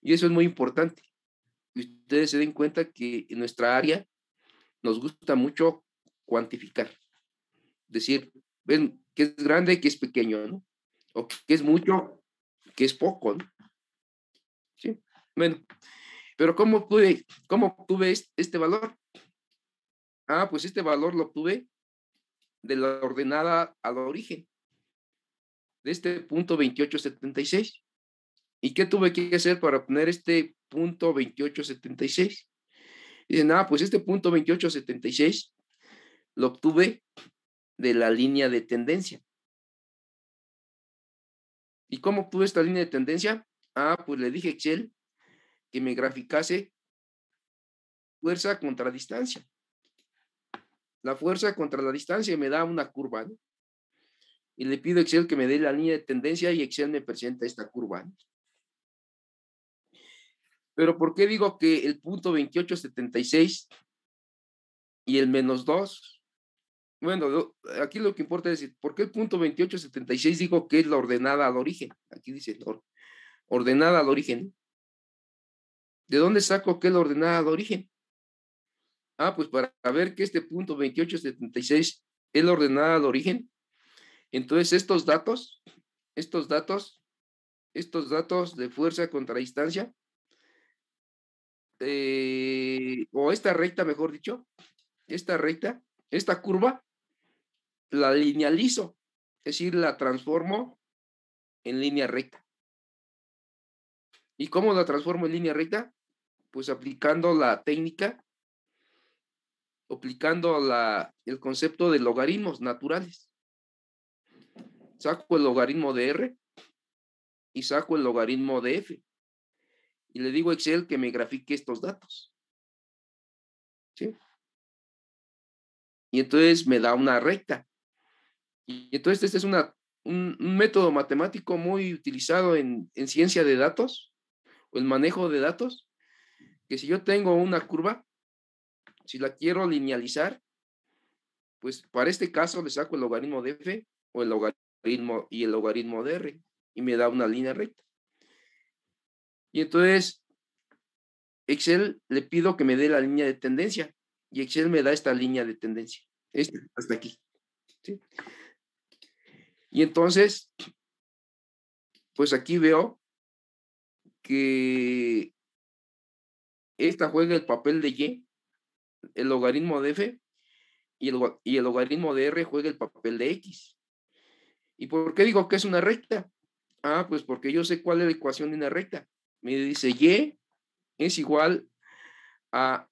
Y eso es muy importante. Y ustedes se den cuenta que en nuestra área nos gusta mucho cuantificar. Decir, ven, que es grande, que es pequeño, ¿no? O que es mucho, que es poco, ¿no? Sí. Bueno, pero cómo obtuve este valor? Ah, pues este valor lo obtuve de la ordenada al origen, de este punto 2876. ¿Y qué tuve que hacer para obtener este punto 2876? Dicen, pues este punto 2876 lo obtuve de la línea de tendencia. ¿Y cómo obtuve esta línea de tendencia? Pues le dije a Excel que me graficase fuerza contra distancia. La fuerza contra la distancia me da una curva, ¿no? Y le pido a Excel que me dé la línea de tendencia y Excel me presenta esta curva, ¿no? Pero ¿por qué digo que el punto 2876 y el -2? Bueno, aquí lo que importa es decir, ¿por qué el punto 2876 digo que es la ordenada al origen? Aquí dice ordenada al origen. ¿De dónde saco que es la ordenada al origen? Pues para ver que este punto 2876 es la ordenada al origen. Entonces estos datos de fuerza contra distancia, o esta recta, mejor dicho, esta curva, la linealizo, es decir, la transformo en línea recta. ¿Y cómo la transformo en línea recta? Pues aplicando la técnica, el concepto de logaritmos naturales. Saco el logaritmo de R y saco el logaritmo de F. Y le digo a Excel que me grafique estos datos. ¿Sí? Y entonces me da una recta. Y entonces este es un método matemático muy utilizado en ciencia de datos o el manejo de datos, que si yo tengo una curva, si la quiero linealizar, pues para este caso le saco el logaritmo de F o el logaritmo de R y me da una línea recta. Y entonces Excel le pido que me dé la línea de tendencia y Excel me da esta línea de tendencia, hasta aquí. ¿Sí? Y entonces, pues aquí veo que esta juega el papel de Y, el logaritmo de F, y el logaritmo de R juega el papel de X. ¿Y por qué digo que es una recta? Pues porque yo sé cuál es la ecuación de una recta. Me dice Y es igual a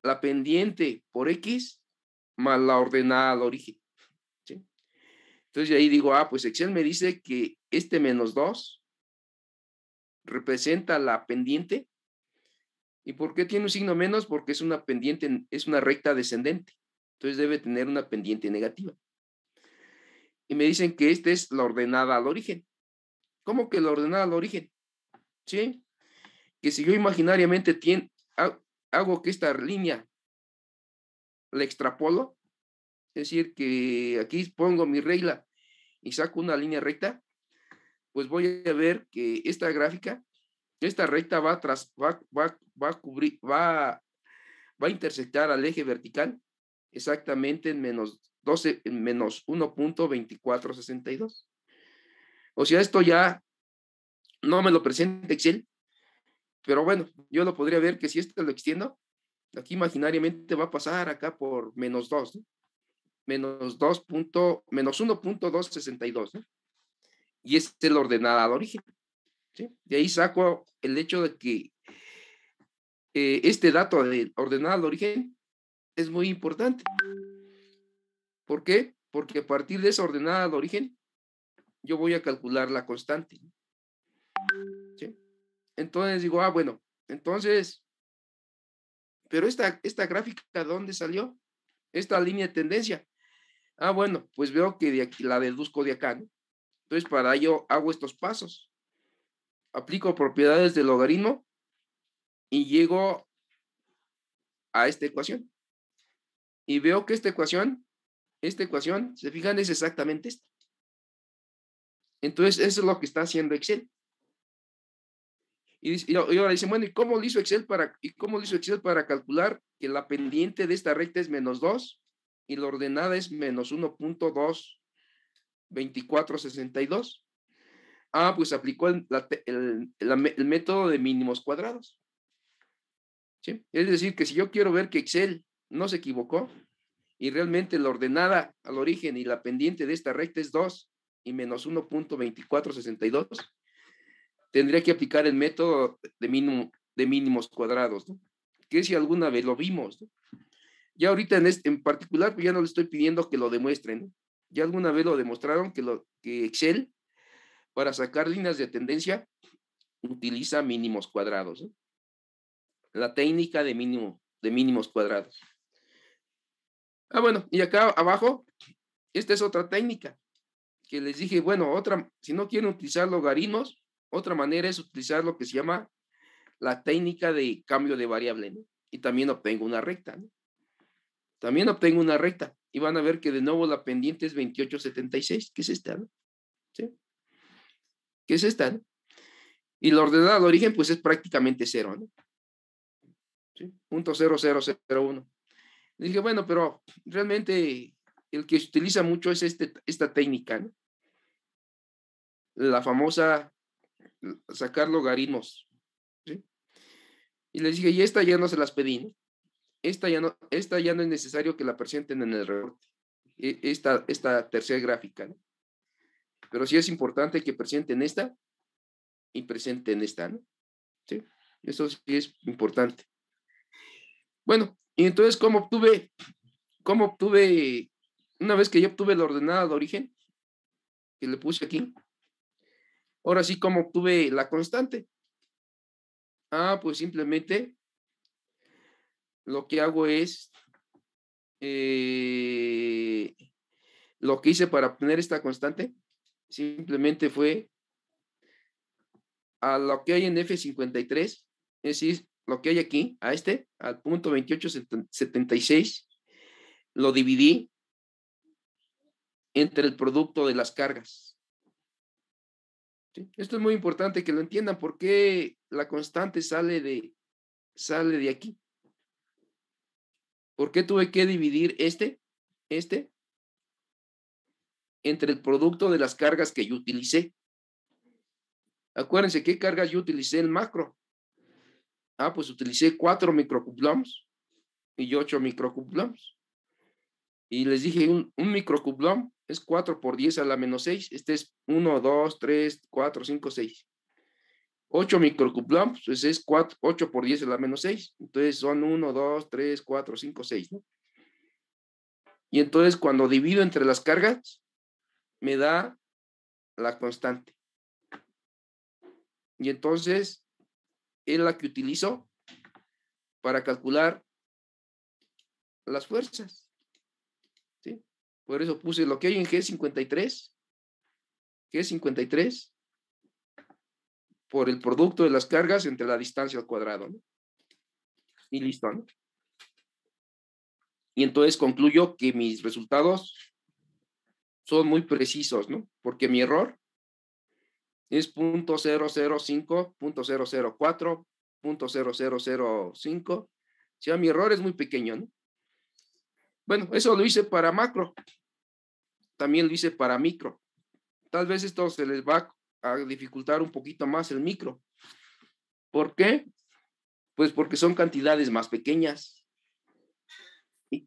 la pendiente por X más la ordenada al origen. ¿Sí? Entonces ahí digo, pues Excel me dice que este -2 representa la pendiente. ¿Y por qué tiene un signo menos? Porque es una pendiente, es una recta descendente. Entonces debe tener una pendiente negativa. Y me dicen que esta es la ordenada al origen. ¿Cómo que la ordenada al origen? ¿Sí? Que si yo imaginariamente hago que esta línea la extrapolo, es decir, que aquí pongo mi regla y saco una línea recta, pues voy a ver que esta gráfica, esta recta va a cubrir, va a intersectar al eje vertical exactamente en menos 1.2462. O sea, esto ya no me lo presenta Excel, pero bueno, yo lo podría ver que si esto lo extiendo, aquí imaginariamente va a pasar acá por -2, ¿no? Menos 1.262, ¿no? Y es el ordenado al origen, ¿sí? De ahí saco el hecho de que este dato de ordenado al origen es muy importante. ¿Por qué? Porque a partir de esa ordenada al origen, yo voy a calcular la constante, ¿sí? Entonces digo, bueno, entonces, pero esta gráfica, ¿de dónde salió? Esta línea de tendencia. Bueno, pues veo que de aquí, la deduzco de acá, ¿no? Entonces, para ello hago estos pasos. Aplico propiedades del logaritmo y llego a esta ecuación. Y veo que esta ecuación, se fijan, es exactamente esta. Entonces, eso es lo que está haciendo Excel. Y ahora dicen, bueno, ¿y cómo lo hizo Excel para calcular que la pendiente de esta recta es -2 y la ordenada es -1.22462? Pues aplicó el método de mínimos cuadrados. ¿Sí? Es decir, que si yo quiero ver que Excel no se equivocó y realmente la ordenada al origen y la pendiente de esta recta es 2 y -1.2462, tendría que aplicar el método de mínimos cuadrados, ¿no? Que si alguna vez lo vimos, ¿no? Ya ahorita en particular, pues ya no le estoy pidiendo que lo demuestren, ¿no? Ya alguna vez lo demostraron que Excel, para sacar líneas de tendencia, utiliza mínimos cuadrados, ¿no? La técnica de mínimos cuadrados. Bueno, y acá abajo, esta es otra técnica que les dije, bueno, si no quieren utilizar logaritmos, otra manera es utilizar lo que se llama la técnica de cambio de variable, ¿no? Y también obtengo una recta, ¿no? También obtengo una recta y van a ver que de nuevo la pendiente es 2876, que es esta, ¿no? ¿Sí? Que es esta, ¿no? Y la ordenada de origen, pues es prácticamente cero, ¿no? ¿Sí? 0.0001. Dije, bueno, pero realmente el que se utiliza mucho es esta técnica, ¿no? La famosa sacar logaritmos, ¿sí? Y les dije, y esta ya no se las pedí, ¿no? Esta ya no es necesario que la presenten en el reporte. Esta tercera gráfica, ¿no? Pero sí es importante que presenten esta y presenten esta, ¿no? ¿Sí? Eso sí es importante. Bueno, y entonces, ¿cómo obtuve, una vez que ya obtuve la ordenada de origen, que le puse aquí, ahora sí, ¿cómo obtuve la constante? Pues simplemente lo que hago es, lo que hice para obtener esta constante, simplemente fue a lo que hay en F53, es decir, lo que hay aquí, al punto 2876, lo dividí entre el producto de las cargas. ¿Sí? Esto es muy importante que lo entiendan, porque la constante sale de aquí. ¿Por qué tuve que dividir este entre el producto de las cargas que yo utilicé? Acuérdense qué cargas yo utilicé en macro. Pues utilicé 4 microcoulombs y 8 microcoulombs. Y les dije, un microcoulomb es 4 por 10 a la menos 6. Este es 1, 2, 3, 4, 5, 6. 8 microcoulombs, pues es 8 por 10 a la menos 6. Entonces son 1, 2, 3, 4, 5, 6, ¿no? Y entonces cuando divido entre las cargas, me da la constante. Y entonces es la que utilizo para calcular las fuerzas, ¿sí? Por eso puse lo que hay en G53, por el producto de las cargas entre la distancia al cuadrado, ¿no? Y listo, ¿no? Y entonces concluyo que mis resultados son muy precisos, ¿no? Porque mi error es 0.005, 0.004, 0.0005. O sea, mi error es muy pequeño, ¿no? Bueno, eso lo hice para macro. También lo hice para micro. Tal vez esto se les va a dificultar un poquito más el micro. ¿Por qué? Pues porque son cantidades más pequeñas. Y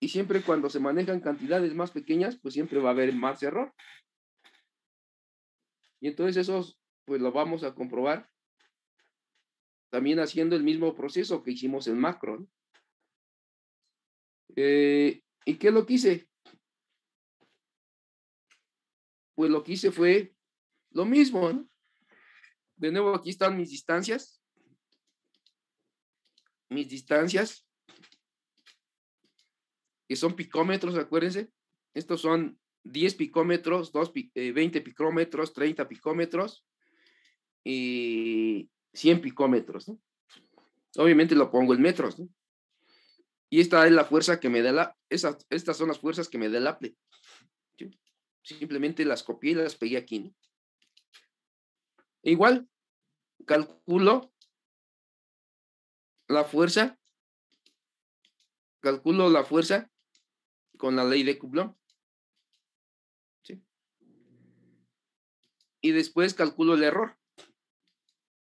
siempre cuando se manejan cantidades más pequeñas, pues siempre va a haber más error. Y entonces eso, pues lo vamos a comprobar también haciendo el mismo proceso que hicimos en macro, ¿no? ¿Y qué es lo que hice? Pues lo que hice fue lo mismo, ¿no? De nuevo, aquí están mis distancias. Que son picómetros, acuérdense. Estos son 10 picómetros, 20 picómetros, 30 picómetros y 100 picómetros, ¿no? Obviamente lo pongo en metros, ¿no? Y esta es la fuerza que me da estas son las fuerzas que me da el Apple. ¿Sí? Simplemente las copié y las pegué aquí, ¿no? E igual, calculo la fuerza con la ley de Coulomb. ¿Sí? Y después calculo el error.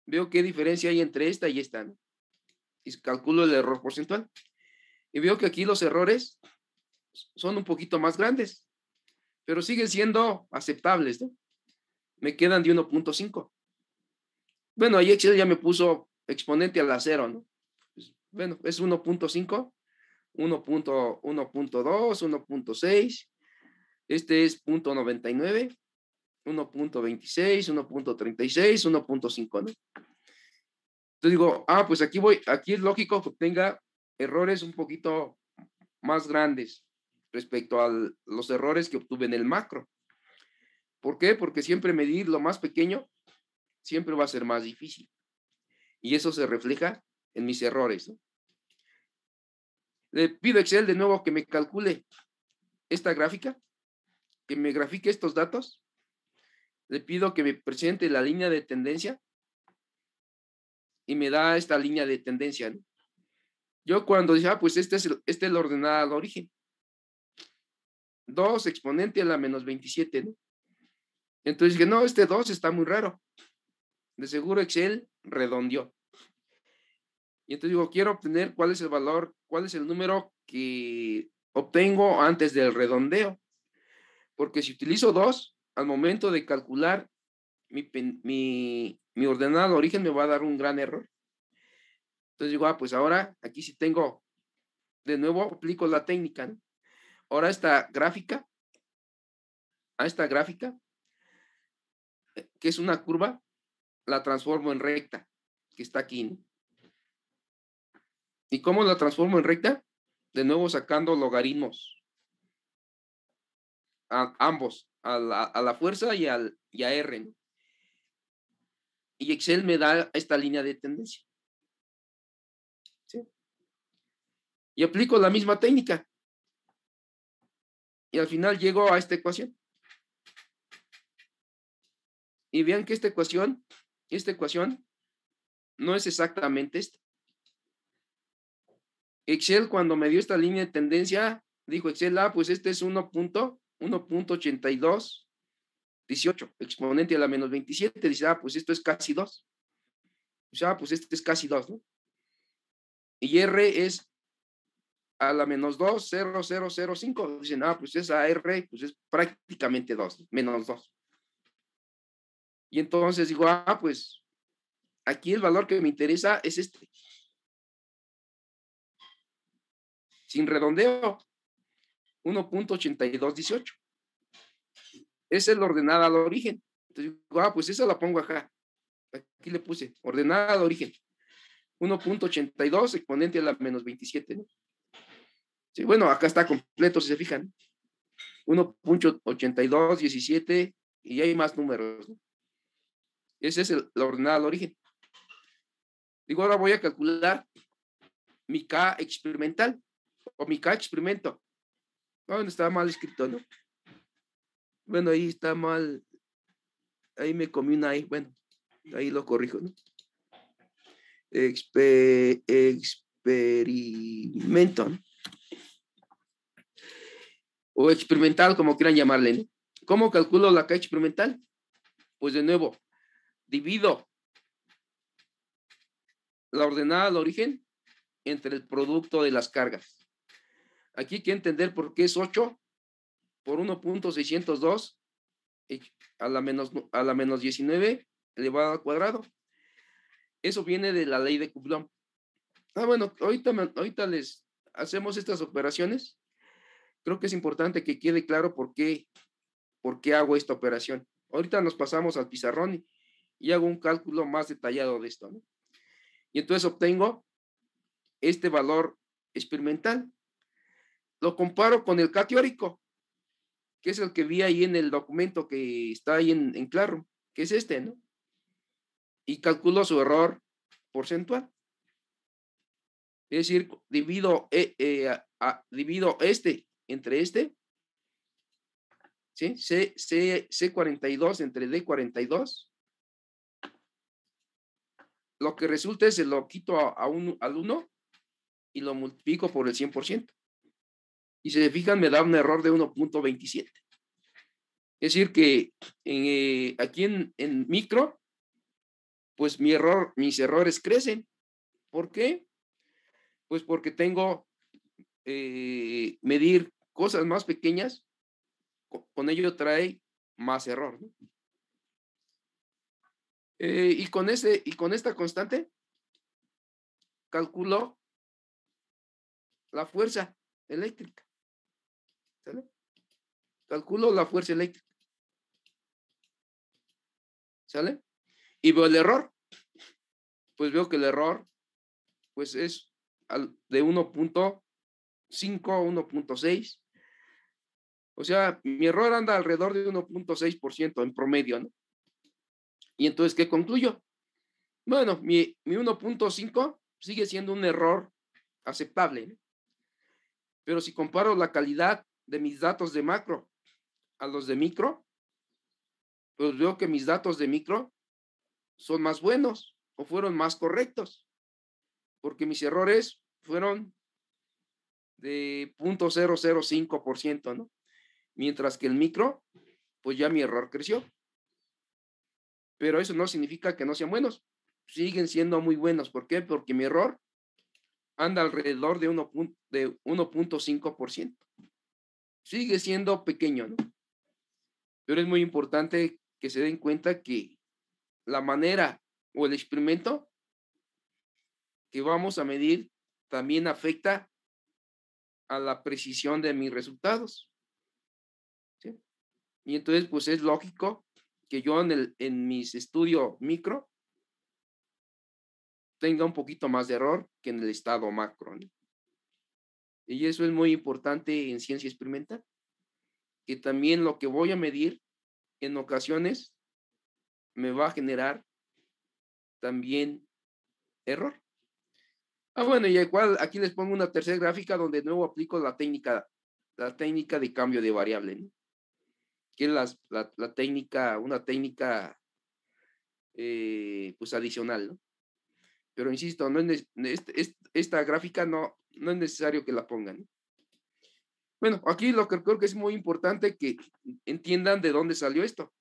Veo qué diferencia hay entre esta y esta, ¿no? Y calculo el error porcentual. Y veo que aquí los errores son un poquito más grandes, pero siguen siendo aceptables, ¿no? Me quedan de 1.5. Bueno, ahí Excel ya me puso exponente a la 0, ¿no? Pues, bueno, es 1.5, 1.2, 1.6. Este es 0.99, 1.26, 1.36, 1.5, ¿no? Entonces digo, pues aquí es lógico que obtenga errores un poquito más grandes respecto a los errores que obtuve en el macro. ¿Por qué? Porque siempre medir lo más pequeño siempre va a ser más difícil. Y eso se refleja en mis errores, ¿no? Le pido a Excel de nuevo que me calcule esta gráfica, que me grafique estos datos. Le pido que me presente la línea de tendencia y me da esta línea de tendencia, ¿no? Yo cuando dije, pues este es el ordenado al origen. 2 exponente a la menos 27, ¿no? Entonces dije, no, este 2 está muy raro. De seguro Excel redondeó. Y entonces digo, quiero obtener cuál es el valor, cuál es el número que obtengo antes del redondeo. Porque si utilizo 2, al momento de calcular mi ordenado de origen me va a dar un gran error. Entonces digo, pues ahora aquí sí tengo, de nuevo aplico la técnica, ¿no? Ahora esta gráfica, que es una curva, la transformo en recta, que está aquí, ¿no? ¿Y cómo la transformo en recta? De nuevo sacando logaritmos, a ambos, a la fuerza y a R, ¿no? Y Excel me da esta línea de tendencia. ¿Sí? Y aplico la misma técnica. Y al final llego a esta ecuación. Y vean que esta ecuación no es exactamente esta. Excel, cuando me dio esta línea de tendencia, dijo Excel, pues este es 1.8218, exponente a la menos 27. Dice, pues esto es casi 2. Pues este es casi 2, ¿no? Y R es a la menos 2,0005. Dicen, pues esa R pues es prácticamente 2, menos 2. Y entonces digo, pues aquí el valor que me interesa es este. Sin redondeo, 1.8218. Es el ordenada al origen. Entonces digo, pues esa la pongo acá. Aquí le puse ordenada al origen. 1.82 exponente a la menos 27, ¿no? Sí, bueno, acá está completo, si se fijan. 1.8217 y hay más números, ¿no? Ese es la ordenada al origen. Digo, ahora voy a calcular mi K experimental o mi K experimento. Bueno, está mal escrito, ¿no? Bueno, ahí está mal. Ahí me comí una ahí. Bueno, ahí lo corrijo, ¿no? Experimento, ¿no? O experimental, como quieran llamarle, ¿no? ¿Cómo calculo la K experimental? Pues de nuevo, divido la ordenada al origen entre el producto de las cargas. Aquí hay que entender por qué es 8 por 1.602 a la menos 19 elevado al cuadrado. Eso viene de la ley de Coulomb. Bueno, ahorita les hacemos estas operaciones. Creo que es importante que quede claro por qué hago esta operación. Ahorita nos pasamos al pizarrón y hago un cálculo más detallado de esto, ¿no? Y entonces obtengo este valor experimental. Lo comparo con el K teórico, que es el que vi ahí en el documento que está ahí en claro, que es este, ¿no? Y calculo su error porcentual. Es decir, divido este entre este, ¿sí? C42 entre D42. lo que resulte se lo quito al 1 y lo multiplico por el 100%. Y si se fijan, me da un error de 1.27. Es decir, que aquí en micro, pues mis errores crecen. ¿Por qué? Pues porque tengo medir cosas más pequeñas, con ello trae más error, ¿no? Y con esta constante, calculo la fuerza eléctrica. ¿Sale? Calculo la fuerza eléctrica. ¿Sale? Y veo el error. Pues veo que el error, pues es de 1.5, 1.6. O sea, mi error anda alrededor de 1.6% en promedio, ¿no? Y entonces, ¿qué concluyo? Bueno, mi 1.5 sigue siendo un error aceptable, ¿no? Pero si comparo la calidad de mis datos de macro a los de micro, pues veo que mis datos de micro son más buenos o fueron más correctos, porque mis errores fueron de 0.005%, ¿no? Mientras que el micro, pues ya mi error creció. Pero eso no significa que no sean buenos. Siguen siendo muy buenos. ¿Por qué? Porque mi error anda alrededor de 1.5%. Sigue siendo pequeño, ¿no? Pero es muy importante que se den cuenta que la manera o el experimento que vamos a medir también afecta a la precisión de mis resultados, ¿sí? Y entonces, pues es lógico que yo en mis estudios micro tenga un poquito más de error que en el estado macro, ¿no? Y eso es muy importante en ciencia experimental, que también lo que voy a medir en ocasiones me va a generar también error. Bueno, y igual aquí les pongo una tercera gráfica donde de nuevo aplico la técnica de cambio de variable, ¿no? Que es la técnica, una técnica pues adicional, ¿no? Pero insisto, no es, esta gráfica no es necesario que la pongan, ¿no? Bueno, aquí lo que creo que es muy importante que entiendan de dónde salió esto.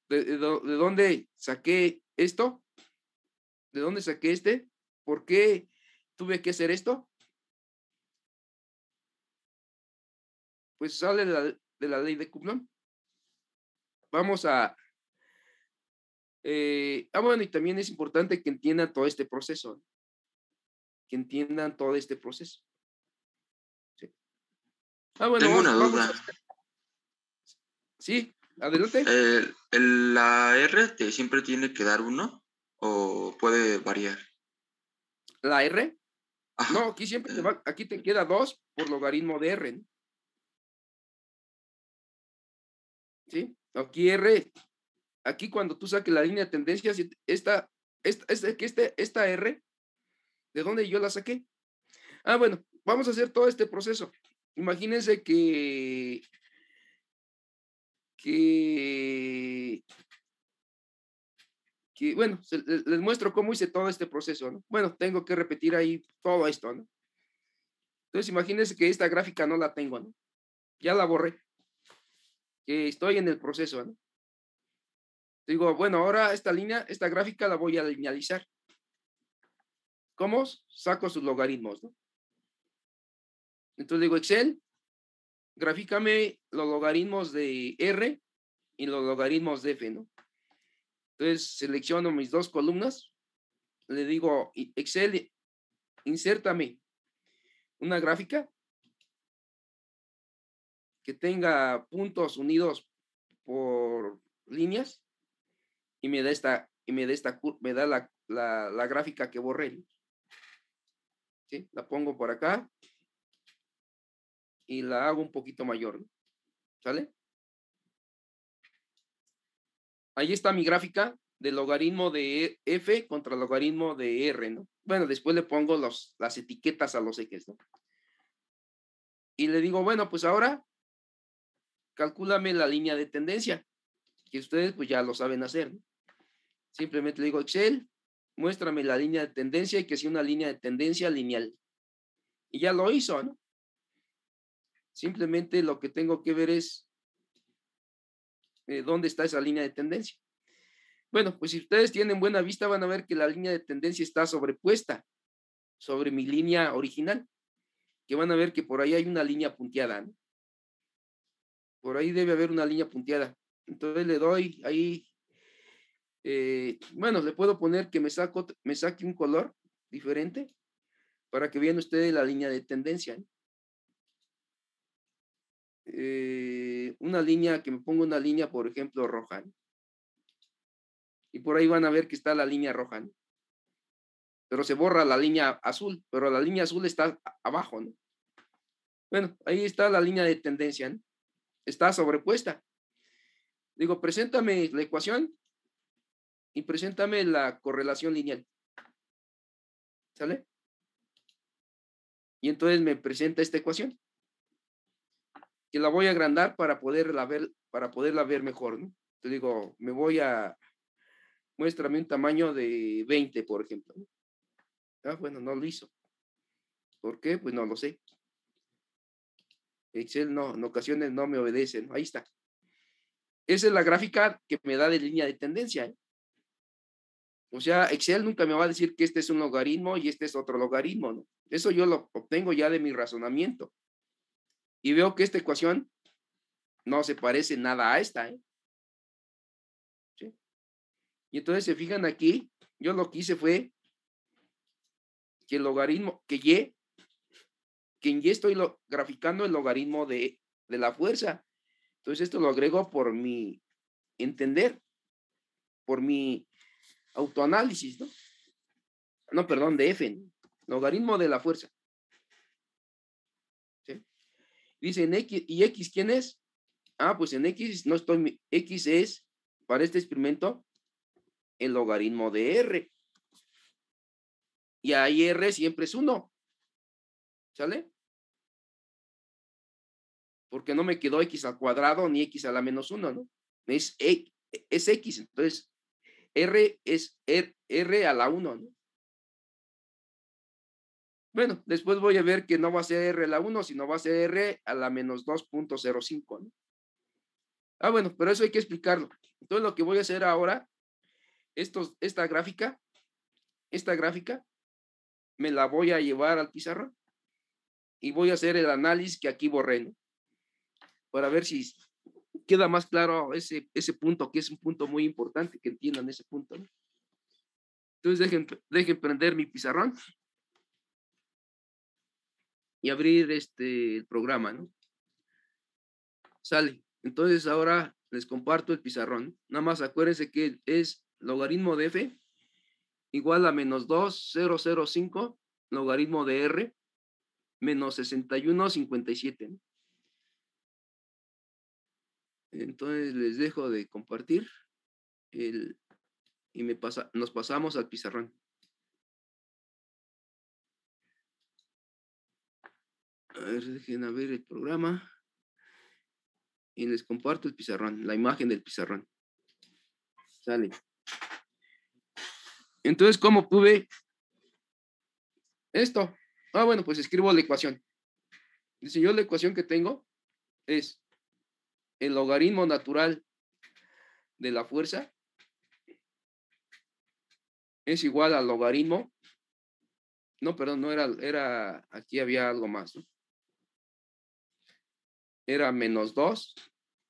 De dónde saqué esto, de dónde saqué por qué tuve que hacer esto. Pues sale de la ley de Coulomb. Vamos a... bueno, y también es importante que entiendan todo este proceso, ¿no? Que entiendan todo este proceso. Sí. Bueno, Tengo una vamos duda. a... Sí, adelante. ¿La R te siempre tiene que dar 1 o puede variar? La R. Ajá. No, aquí siempre aquí te queda 2 por logaritmo de R, ¿no? ¿Sí? Aquí R, aquí cuando tú saques la línea de tendencias, esta R, ¿de dónde yo la saqué? Bueno, vamos a hacer todo este proceso. Imagínense que bueno, les muestro cómo hice todo este proceso, ¿no? Bueno, tengo que repetir ahí todo esto, ¿no? Entonces, imagínense que esta gráfica no la tengo, ¿no? Ya la borré. Que estoy en el proceso, ¿no? Digo, bueno, ahora esta gráfica la voy a linealizar. ¿Cómo? Saco sus logaritmos, ¿no? Entonces digo, Excel, grafícame los logaritmos de R y los logaritmos de F, ¿no? Entonces selecciono mis dos columnas, le digo, Excel, insértame una gráfica que tenga puntos unidos por líneas y me da la gráfica que borré, ¿no? ¿Sí? La pongo por acá y la hago un poquito mayor, ¿no? ¿Sale? Ahí está mi gráfica del logaritmo de F contra el logaritmo de R, ¿no? Bueno, después le pongo las etiquetas a los ejes, ¿no? Y le digo, bueno, pues ahora calcúlame la línea de tendencia, que ustedes pues ya lo saben hacer, ¿no? Simplemente le digo, Excel, muéstrame la línea de tendencia y que sea una línea de tendencia lineal. Y ya lo hizo, ¿no? Simplemente lo que tengo que ver es dónde está esa línea de tendencia. Bueno, pues si ustedes tienen buena vista van a ver que la línea de tendencia está sobrepuesta sobre mi línea original, que van a ver que por ahí hay una línea punteada, ¿no? Por ahí debe haber una línea punteada. Entonces le doy ahí, bueno, le puedo poner que me saque un color diferente para que vean ustedes la línea de tendencia, ¿no? Una línea, que me ponga una línea, por ejemplo, roja, ¿no? Y por ahí van a ver que está la línea roja, ¿no? Pero se borra la línea azul, pero la línea azul está abajo, ¿no? Bueno, ahí está la línea de tendencia, ¿no? Está sobrepuesta. Digo, preséntame la ecuación y preséntame la correlación lineal. ¿Sale? Y entonces me presenta esta ecuación, que la voy a agrandar para poderla ver mejor, ¿no? Te digo, muéstrame un tamaño de 20, por ejemplo, ¿no? Ah, bueno, no lo hizo. ¿Por qué? Pues no lo sé. Excel no, en ocasiones no me obedece, ¿no? Ahí está. Esa es la gráfica que me da de línea de tendencia, ¿eh? O sea, Excel nunca me va a decir que este es un logaritmo y este es otro logaritmo, ¿no? Eso yo lo obtengo ya de mi razonamiento. Y veo que esta ecuación no se parece nada a esta, ¿eh? ¿Sí? Y entonces se fijan aquí, yo lo que hice fue que el logaritmo, que en Y estoy graficando el logaritmo de la fuerza. Entonces esto lo agrego por mi entender, por mi autoanálisis, ¿no? No, perdón, de F, ¿no? Logaritmo de la fuerza. ¿Sí? Dice en X, ¿y X quién es? Ah, pues en X no estoy, X es, para este experimento, el logaritmo de R. Y ahí R siempre es 1. ¿Sale? Porque no me quedó X al cuadrado ni X a la -1, ¿no? Es X, entonces R es R a la 1, ¿no? Bueno, después voy a ver que no va a ser R a la 1, sino va a ser R a la -2.05, ¿no? Ah, bueno, pero eso hay que explicarlo. Entonces lo que voy a hacer ahora, esta gráfica, me la voy a llevar al pizarrón y voy a hacer el análisis que aquí borré, ¿no? Para ver si queda más claro ese punto, que es un punto muy importante, que entiendan ese punto, ¿no? Entonces dejen prender mi pizarrón y abrir el programa, ¿no? Sale. Entonces ahora les comparto el pizarrón. Nada más acuérdense que es logaritmo de F igual a -2,005 logaritmo de R menos 61,57, ¿no? Entonces les dejo de compartir y nos pasamos al pizarrón. A ver, dejen ver el programa y les comparto el pizarrón, la imagen del pizarrón. Sale. Entonces, ¿cómo obtuve esto? Ah, bueno, pues escribo la ecuación. Dice, yo la ecuación que tengo es el logaritmo natural de la fuerza es igual al logaritmo. No, perdón, no era, aquí había algo más, ¿no? Era -2,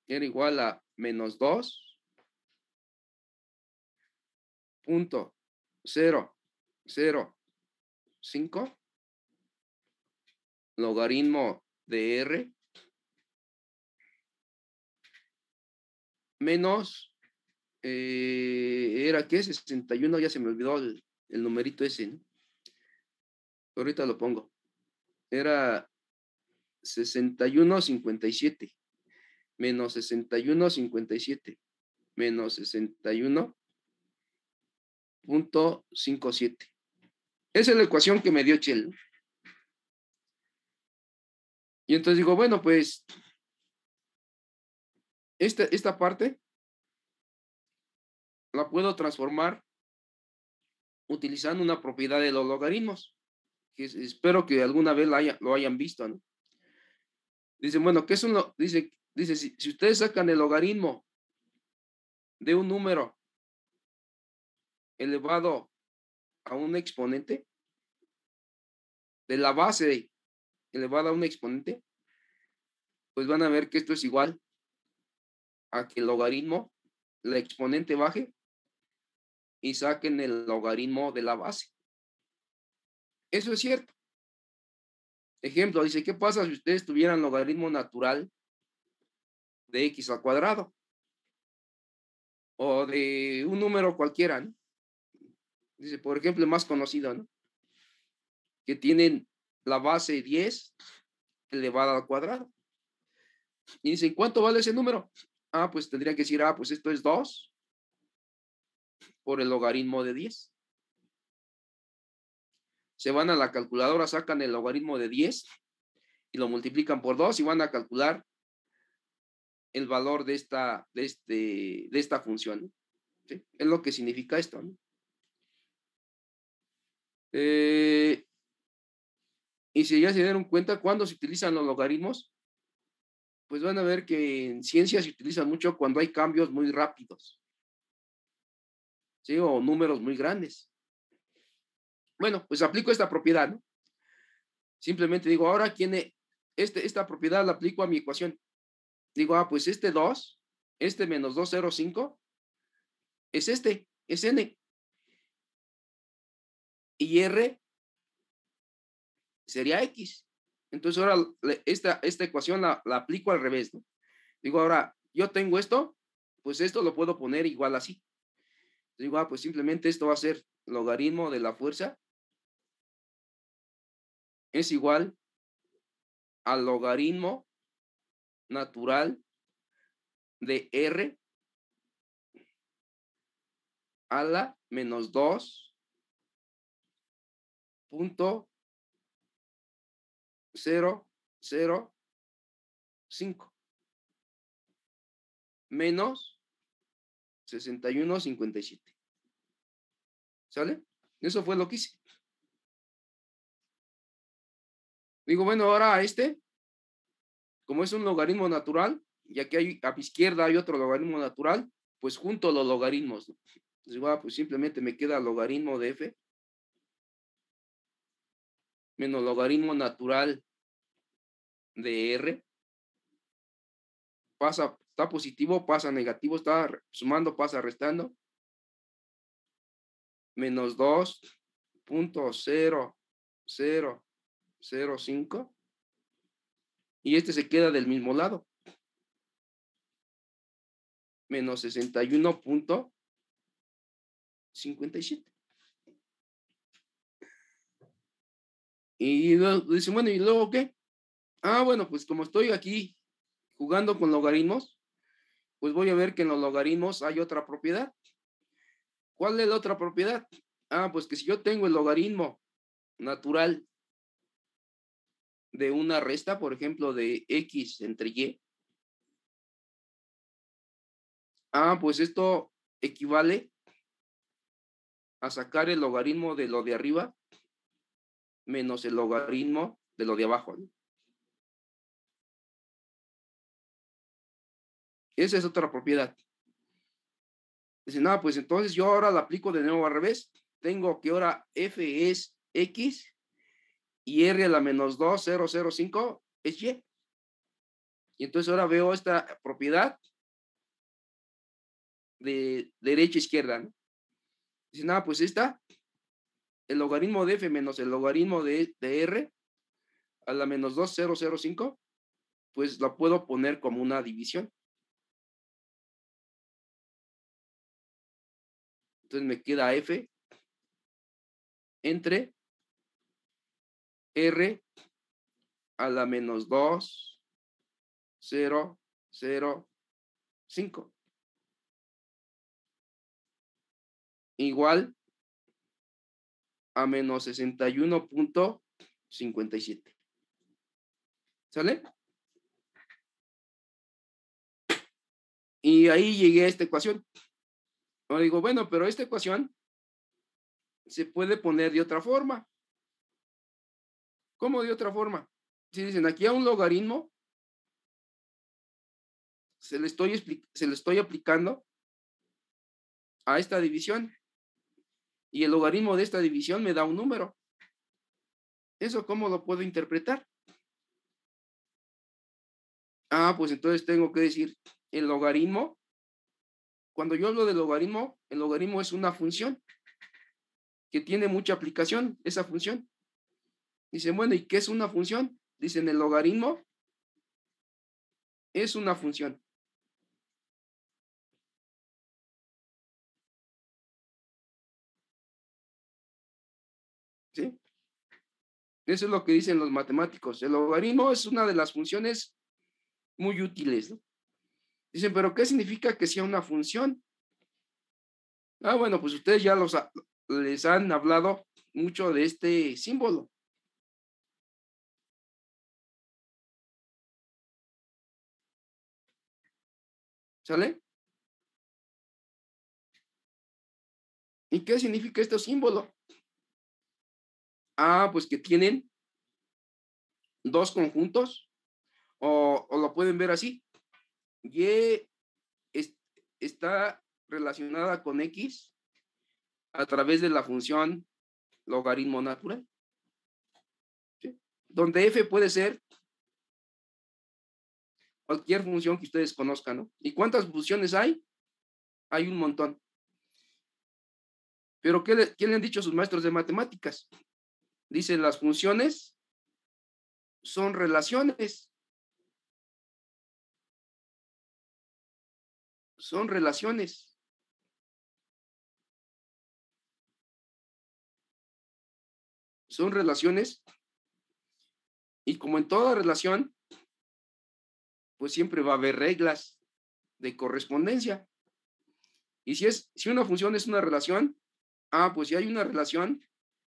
era igual a -2.005 logaritmo de R menos, ¿era qué? 61, ya se me olvidó el numerito ese, ¿no? Ahorita lo pongo. Era 61,57 menos 61,57 menos 61,57. Esa es la ecuación que me dio Chel, ¿no? Y entonces digo, bueno, pues esta parte la puedo transformar utilizando una propiedad de los logaritmos, que espero que alguna vez lo hayan visto, ¿no? Dicen, bueno, ¿qué es dice si ustedes sacan el logaritmo de un número elevado a un exponente, de la base elevada a un exponente, pues van a ver que esto es igual a que el logaritmo, la exponente baje y saquen el logaritmo de la base. Eso es cierto. Ejemplo, dice, ¿qué pasa si ustedes tuvieran logaritmo natural de x al cuadrado? O de un número cualquiera, ¿no? Dice, por ejemplo, el más conocido, ¿no? Que tienen la base 10 elevada al cuadrado. Y dicen, ¿cuánto vale ese número? Ah, pues tendría que decir, pues esto es 2 por el logaritmo de 10. Se van a la calculadora, sacan el logaritmo de 10 y lo multiplican por 2 y van a calcular el valor de esta función. ¿Sí? Es lo que significa esto, ¿no? Y si ya se dieron cuenta, cuando se utilizan los logaritmos, pues van a ver que en ciencia se utilizan mucho cuando hay cambios muy rápidos, ¿sí? O números muy grandes. Bueno, pues aplico esta propiedad, ¿no? Simplemente digo, ahora esta propiedad la aplico a mi ecuación. Digo, pues este 2, este menos 205, es n. Y r sería x. Entonces ahora esta ecuación la aplico al revés, ¿no? Digo, ahora, yo tengo esto, pues esto lo puedo poner igual así. Digo, pues simplemente esto va a ser logaritmo de la fuerza es igual al logaritmo natural de r a la menos 2.005 menos 61.57. ¿Sale? Eso fue lo que hice. Digo, bueno, ahora como es un logaritmo natural, y aquí a mi izquierda hay otro logaritmo natural, pues junto los logaritmos, ¿no? Entonces, pues simplemente me queda logaritmo de f menos logaritmo natural de r. Está positivo, pasa negativo, está sumando, pasa restando. Menos 2.0005. Y se queda del mismo lado. Menos 61.57. Y luego dice, bueno, ¿y luego qué? Bueno, pues como estoy aquí jugando con logaritmos, pues voy a ver que en los logaritmos hay otra propiedad. ¿Cuál es la otra propiedad? Pues que si yo tengo el logaritmo natural de una resta, por ejemplo, de x entre y, pues esto equivale a sacar el logaritmo de lo de arriba menos el logaritmo de lo de abajo, ¿no? Esa es otra propiedad. Dicen, pues entonces yo ahora la aplico de nuevo al revés. Tengo que ahora f es x y r a la menos 2.005 es y. Y entonces ahora veo esta propiedad de derecha a izquierda, ¿no? Dicen, pues el logaritmo de f menos el logaritmo de r a la menos 2.005, pues la puedo poner como una división. Entonces me queda f entre r a la menos 2.005 igual a menos 61.57. ¿Sale? Y ahí llegué a esta ecuación. Ahora digo, bueno, pero esta ecuación se puede poner de otra forma. ¿Cómo de otra forma? Si dicen aquí a un logaritmo, se le estoy aplicando a esta división y el logaritmo de esta división me da un número. ¿Eso cómo lo puedo interpretar? Pues entonces tengo que decir el logaritmo. Cuando yo hablo de logaritmo, el logaritmo es una función que tiene mucha aplicación, esa función. Dicen, bueno, ¿y qué es una función? Dicen, el logaritmo es una función. ¿Sí? Eso es lo que dicen los matemáticos. El logaritmo es una de las funciones muy útiles, ¿no? Dicen, ¿pero qué significa que sea una función? Bueno, pues ustedes ya les han hablado mucho de este símbolo. ¿Sale? ¿Y qué significa este símbolo? Pues que tienen dos conjuntos, o lo pueden ver así. Y está relacionada con X a través de la función logaritmo natural, ¿sí? Donde f puede ser cualquier función que ustedes conozcan, ¿no? ¿Y cuántas funciones hay? Hay un montón. Pero ¿qué le han dicho sus maestros de matemáticas? Dicen, las funciones son relaciones. Son relaciones. Son relaciones. Y como en toda relación, pues siempre va a haber reglas de correspondencia. Y si una función es una relación, pues si hay una relación,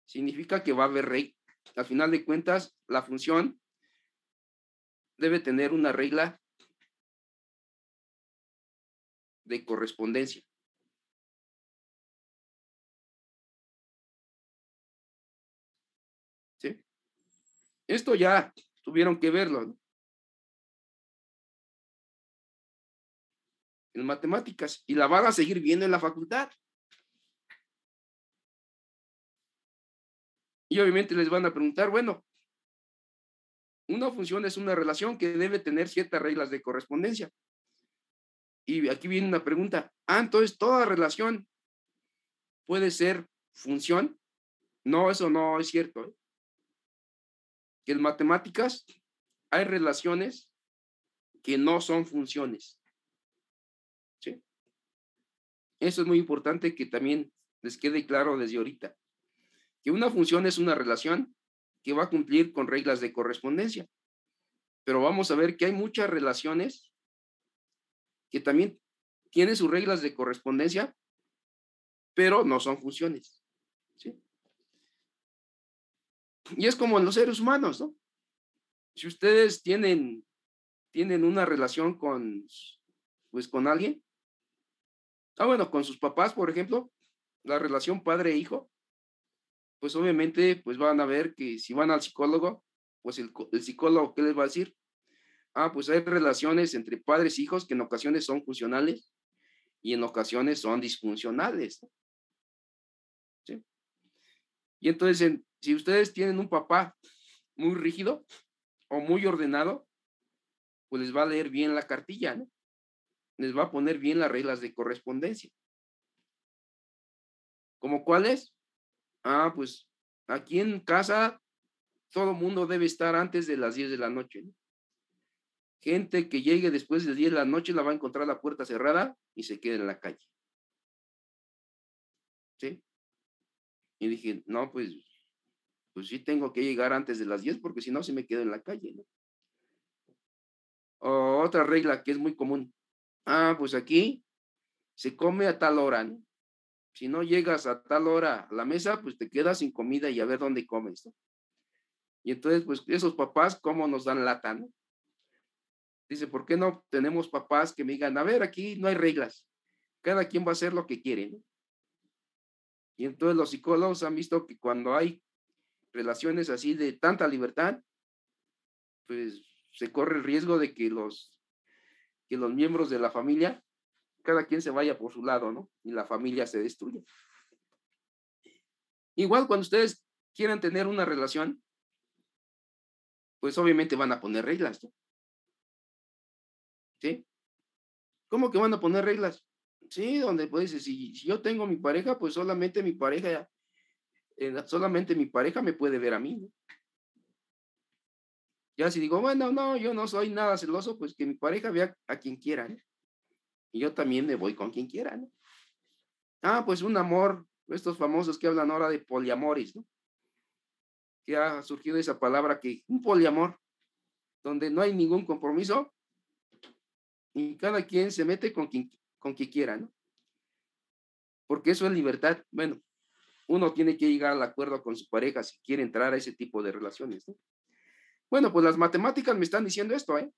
significa que va a haber regla. Al final de cuentas, la función debe tener una regla de correspondencia. ¿Sí? Esto ya tuvieron que verlo, ¿no? En matemáticas, y la van a seguir viendo en la facultad. Y obviamente les van a preguntar, bueno, una función es una relación que debe tener ciertas reglas de correspondencia. Y aquí viene una pregunta. Entonces, ¿toda relación puede ser función? No, eso no es cierto, ¿eh? Que en matemáticas hay relaciones que no son funciones, ¿sí? Eso es muy importante que también les quede claro desde ahorita, que una función es una relación que va a cumplir con reglas de correspondencia. Pero vamos a ver que hay muchas relaciones que también tienen sus reglas de correspondencia, pero no son funciones, ¿sí? Y es como en los seres humanos, ¿no? Si ustedes tienen una relación pues con alguien, bueno, con sus papás, por ejemplo, la relación padre-hijo, pues obviamente, pues van a ver que si van al psicólogo, pues el psicólogo, ¿qué les va a decir? Pues hay relaciones entre padres e hijos que en ocasiones son funcionales y en ocasiones son disfuncionales, ¿no? ¿Sí? Y entonces, si ustedes tienen un papá muy rígido o muy ordenado, pues les va a leer bien la cartilla, ¿no? Les va a poner bien las reglas de correspondencia. ¿Cómo cuáles? Pues aquí en casa todo mundo debe estar antes de las 10 de la noche, ¿no? Gente que llegue después de 10 de la noche la va a encontrar la puerta cerrada y se queda en la calle, ¿sí? Y dije, no, pues sí tengo que llegar antes de las 10 porque si no se me quedo en la calle, ¿no? O otra regla que es muy común. Pues aquí se come a tal hora, ¿no? Si no llegas a tal hora a la mesa, pues te quedas sin comida y a ver dónde comes, ¿no? Y entonces, pues esos papás, ¿cómo nos dan lata, no? Dice, ¿por qué no tenemos papás que me digan, a ver, aquí no hay reglas, cada quien va a hacer lo que quiere, ¿no? Y entonces los psicólogos han visto que cuando hay relaciones así de tanta libertad, pues se corre el riesgo de que los miembros de la familia, cada quien se vaya por su lado, ¿no? Y la familia se destruya. Igual cuando ustedes quieran tener una relación, pues obviamente van a poner reglas, ¿no? ¿Sí? ¿Cómo que van a poner reglas? Sí, donde pues si yo tengo mi pareja, pues solamente mi pareja me puede ver a mí, ¿no? Ya si digo, bueno, no, yo no soy nada celoso, pues que mi pareja vea a quien quiera, ¿no? Y yo también me voy con quien quiera, ¿no? Ah, pues un amor, estos famosos que hablan ahora de poliamores, ¿no? Que ha surgido esa palabra que un poliamor, donde no hay ningún compromiso y cada quien se mete con quien quiera, ¿no? Porque eso es libertad. Bueno, uno tiene que llegar al acuerdo con su pareja si quiere entrar a ese tipo de relaciones, ¿no? Bueno, pues las matemáticas me están diciendo esto, ¿eh?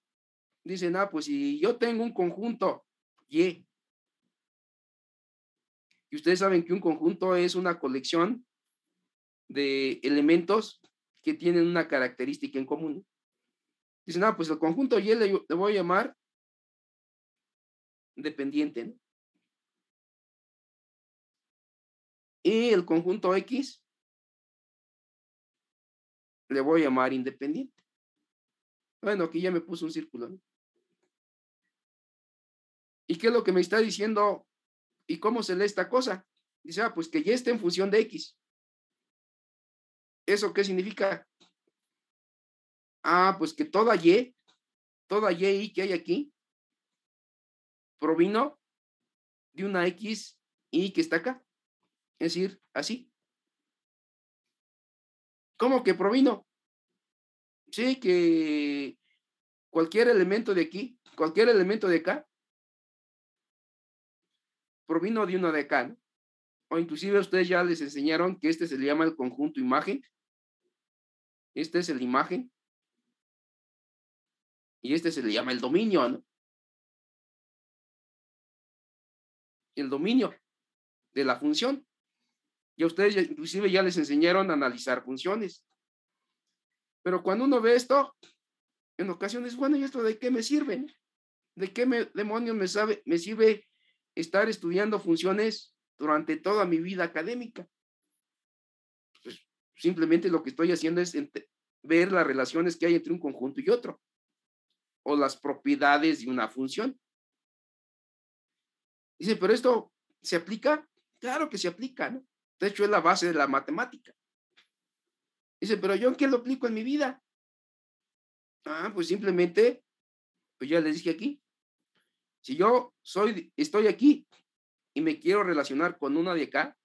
Dicen, pues si yo tengo un conjunto Y, y ustedes saben que un conjunto es una colección de elementos que tienen una característica en común. Dicen, pues el conjunto Y le voy a llamar dependiente, ¿no? Y el conjunto X le voy a llamar independiente. Bueno, aquí ya me puso un círculo, ¿no? ¿Y qué es lo que me está diciendo? ¿Y cómo se lee esta cosa? Dice, pues que Y está en función de X. ¿Eso qué significa? Pues que toda Y que hay aquí, provino de una X Y que está acá. Es decir, así. ¿Cómo que provino? Sí, que cualquier elemento de aquí, cualquier elemento de acá, provino de uno de acá, ¿no? O inclusive ustedes ya les enseñaron que este se le llama el conjunto imagen. Este es el imagen. Y este se le llama el dominio, ¿no? El dominio de la función. Y a ustedes inclusive ya les enseñaron a analizar funciones. Pero cuando uno ve esto, en ocasiones, bueno, ¿y esto de qué me sirve? ¿De qué demonios me sirve estar estudiando funciones durante toda mi vida académica? Pues simplemente lo que estoy haciendo es ver las relaciones que hay entre un conjunto y otro, o las propiedades de una función. Dice, pero esto se aplica. Claro que se aplica, ¿no? De hecho, es la base de la matemática. Dice, pero ¿yo en qué lo aplico en mi vida? Pues simplemente, pues ya les dije aquí, si yo estoy aquí y me quiero relacionar con una de acá,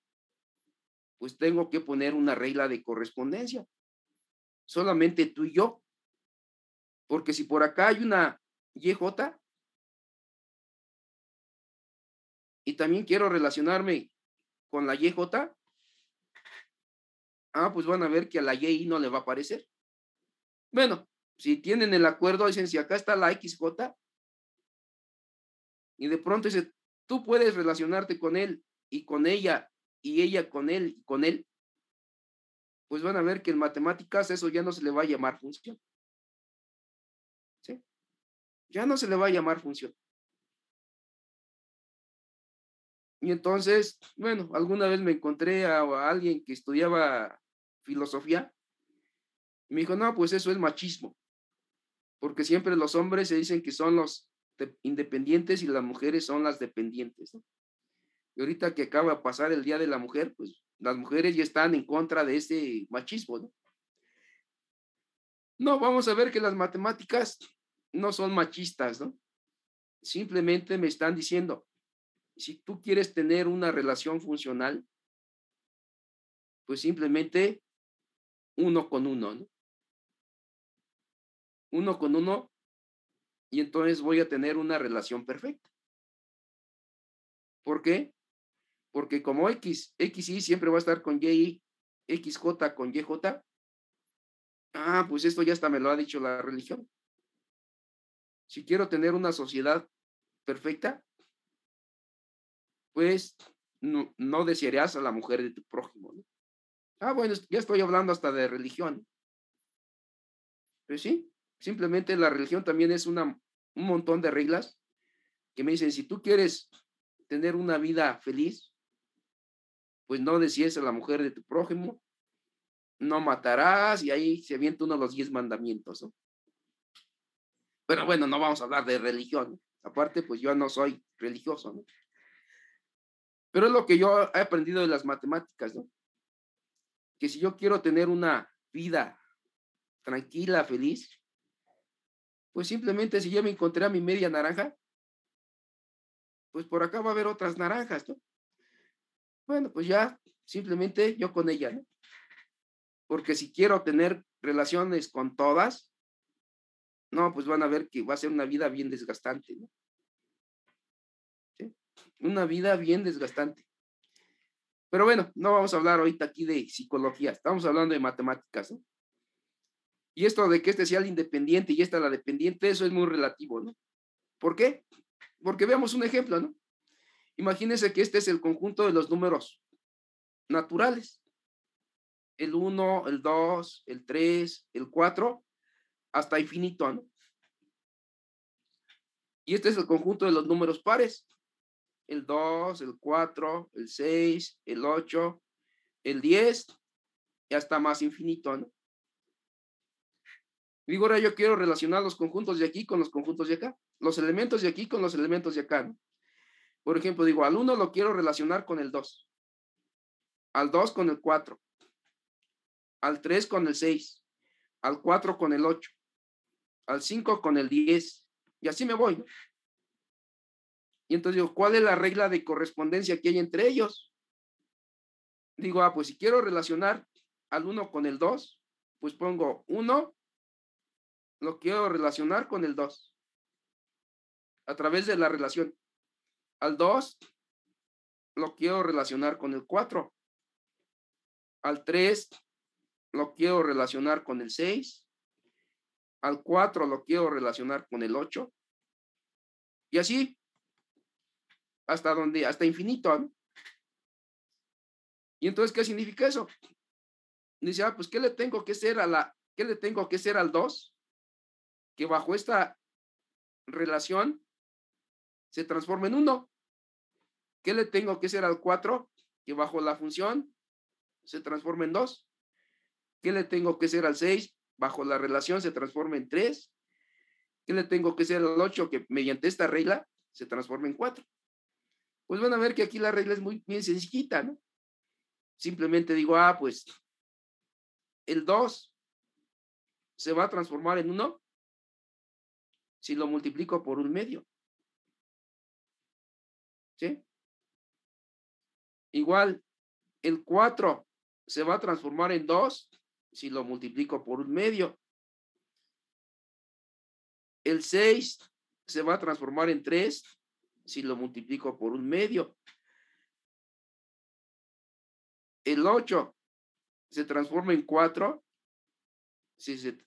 pues tengo que poner una regla de correspondencia. Solamente tú y yo. Porque si por acá hay una YJ y también quiero relacionarme con la YJ, pues van a ver que a la YI no le va a aparecer. Bueno, si tienen el acuerdo, dicen, si acá está la XJ y de pronto dice, tú puedes relacionarte con él y con ella y ella con él y con él, pues van a ver que en matemáticas eso ya no se le va a llamar función. ¿Sí? Ya no se le va a llamar función. Y entonces, bueno, alguna vez me encontré a alguien que estudiaba filosofía y me dijo, no, pues eso es machismo, porque siempre los hombres se dicen que son los independientes y las mujeres son las dependientes, ¿no? Y ahorita que acaba de pasar el Día de la Mujer, pues las mujeres ya están en contra de ese machismo, ¿no? No, vamos a ver que las matemáticas no son machistas, ¿no? Simplemente me están diciendo, si tú quieres tener una relación funcional, pues simplemente uno con uno, ¿no? Uno con uno, y entonces voy a tener una relación perfecta. ¿Por qué? Porque como XY siempre va a estar con Y, XJ con YJ, pues esto ya hasta me lo ha dicho la religión. Si quiero tener una sociedad perfecta, pues no desearías a la mujer de tu prójimo, ¿no? Ah, bueno, ya estoy hablando hasta de religión. Pues sí, simplemente la religión también es un montón de reglas que me dicen, si tú quieres tener una vida feliz, pues no desees a la mujer de tu prójimo, no matarás, y ahí se avienta uno de los 10 mandamientos, ¿no? Pero bueno, no vamos a hablar de religión, ¿no? Aparte, pues yo no soy religioso, ¿no? Pero es lo que yo he aprendido de las matemáticas, ¿no? Que si yo quiero tener una vida tranquila, feliz, pues simplemente si yo me encontré a mi media naranja, pues por acá va a haber otras naranjas, ¿no? Bueno, pues ya simplemente yo con ella, ¿no? Porque si quiero tener relaciones con todas, no, pues van a ver que va a ser una vida bien desgastante, ¿no? ¿Sí? Una vida bien desgastante. Pero bueno, no vamos a hablar ahorita aquí de psicología, estamos hablando de matemáticas, ¿no? Y esto de que este sea el independiente y esta la dependiente, eso es muy relativo, ¿no? ¿Por qué? Porque veamos un ejemplo, ¿no? Imagínense que este es el conjunto de los números naturales. El 1, el 2, el 3, el 4, hasta infinito, ¿no? Y este es el conjunto de los números pares. El 2, el 4, el 6, el 8, el 10 y hasta más infinito, ¿no? Digo, ahora yo quiero relacionar los conjuntos de aquí con los conjuntos de acá, los elementos de aquí con los elementos de acá, ¿no? Por ejemplo, digo, al 1 lo quiero relacionar con el 2, al 2 con el 4, al 3 con el 6, al 4 con el 8, al 5 con el 10, y así me voy, ¿no? Y entonces digo, ¿cuál es la regla de correspondencia que hay entre ellos? Digo, pues si quiero relacionar al 1 con el 2, pues pongo 1, lo quiero relacionar con el 2, a través de la relación. Al 2, lo quiero relacionar con el 4. Al 3, lo quiero relacionar con el 6. Al 4, lo quiero relacionar con el 8. Y así, hasta infinito, ¿no? Y entonces, ¿qué significa eso? Dice, pues, ¿qué le tengo que hacer al 2? Que bajo esta relación se transforma en 1. ¿Qué le tengo que hacer al 4? Que bajo la función se transforma en 2. ¿Qué le tengo que hacer al 6? Bajo la relación se transforma en 3. ¿Qué le tengo que hacer al 8? Que mediante esta regla se transforma en 4. Pues van a ver que aquí la regla es muy bien sencillita, ¿no? Simplemente digo, pues el 2 se va a transformar en 1 si lo multiplico por un medio, ¿sí? Igual, el 4 se va a transformar en 2 si lo multiplico por un medio. El 6 se va a transformar en 3 si lo multiplico por un medio. El 8 se transforma en 4 si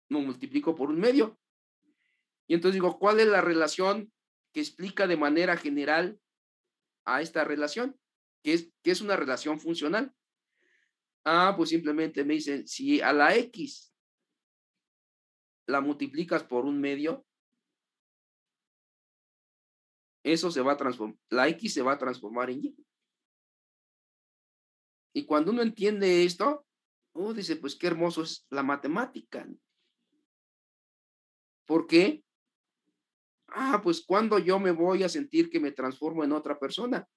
lo multiplico por un medio. Y entonces digo, ¿cuál es la relación que explica de manera general a esta relación? ¿Qué es una relación funcional? Pues simplemente me dicen, si a la X la multiplicas por un medio, eso se va a transformar, la X se va a transformar en Y. Y cuando uno entiende esto, dice, pues qué hermoso es la matemática. ¿Por qué? Pues cuando yo me voy a sentir que me transformo en otra persona,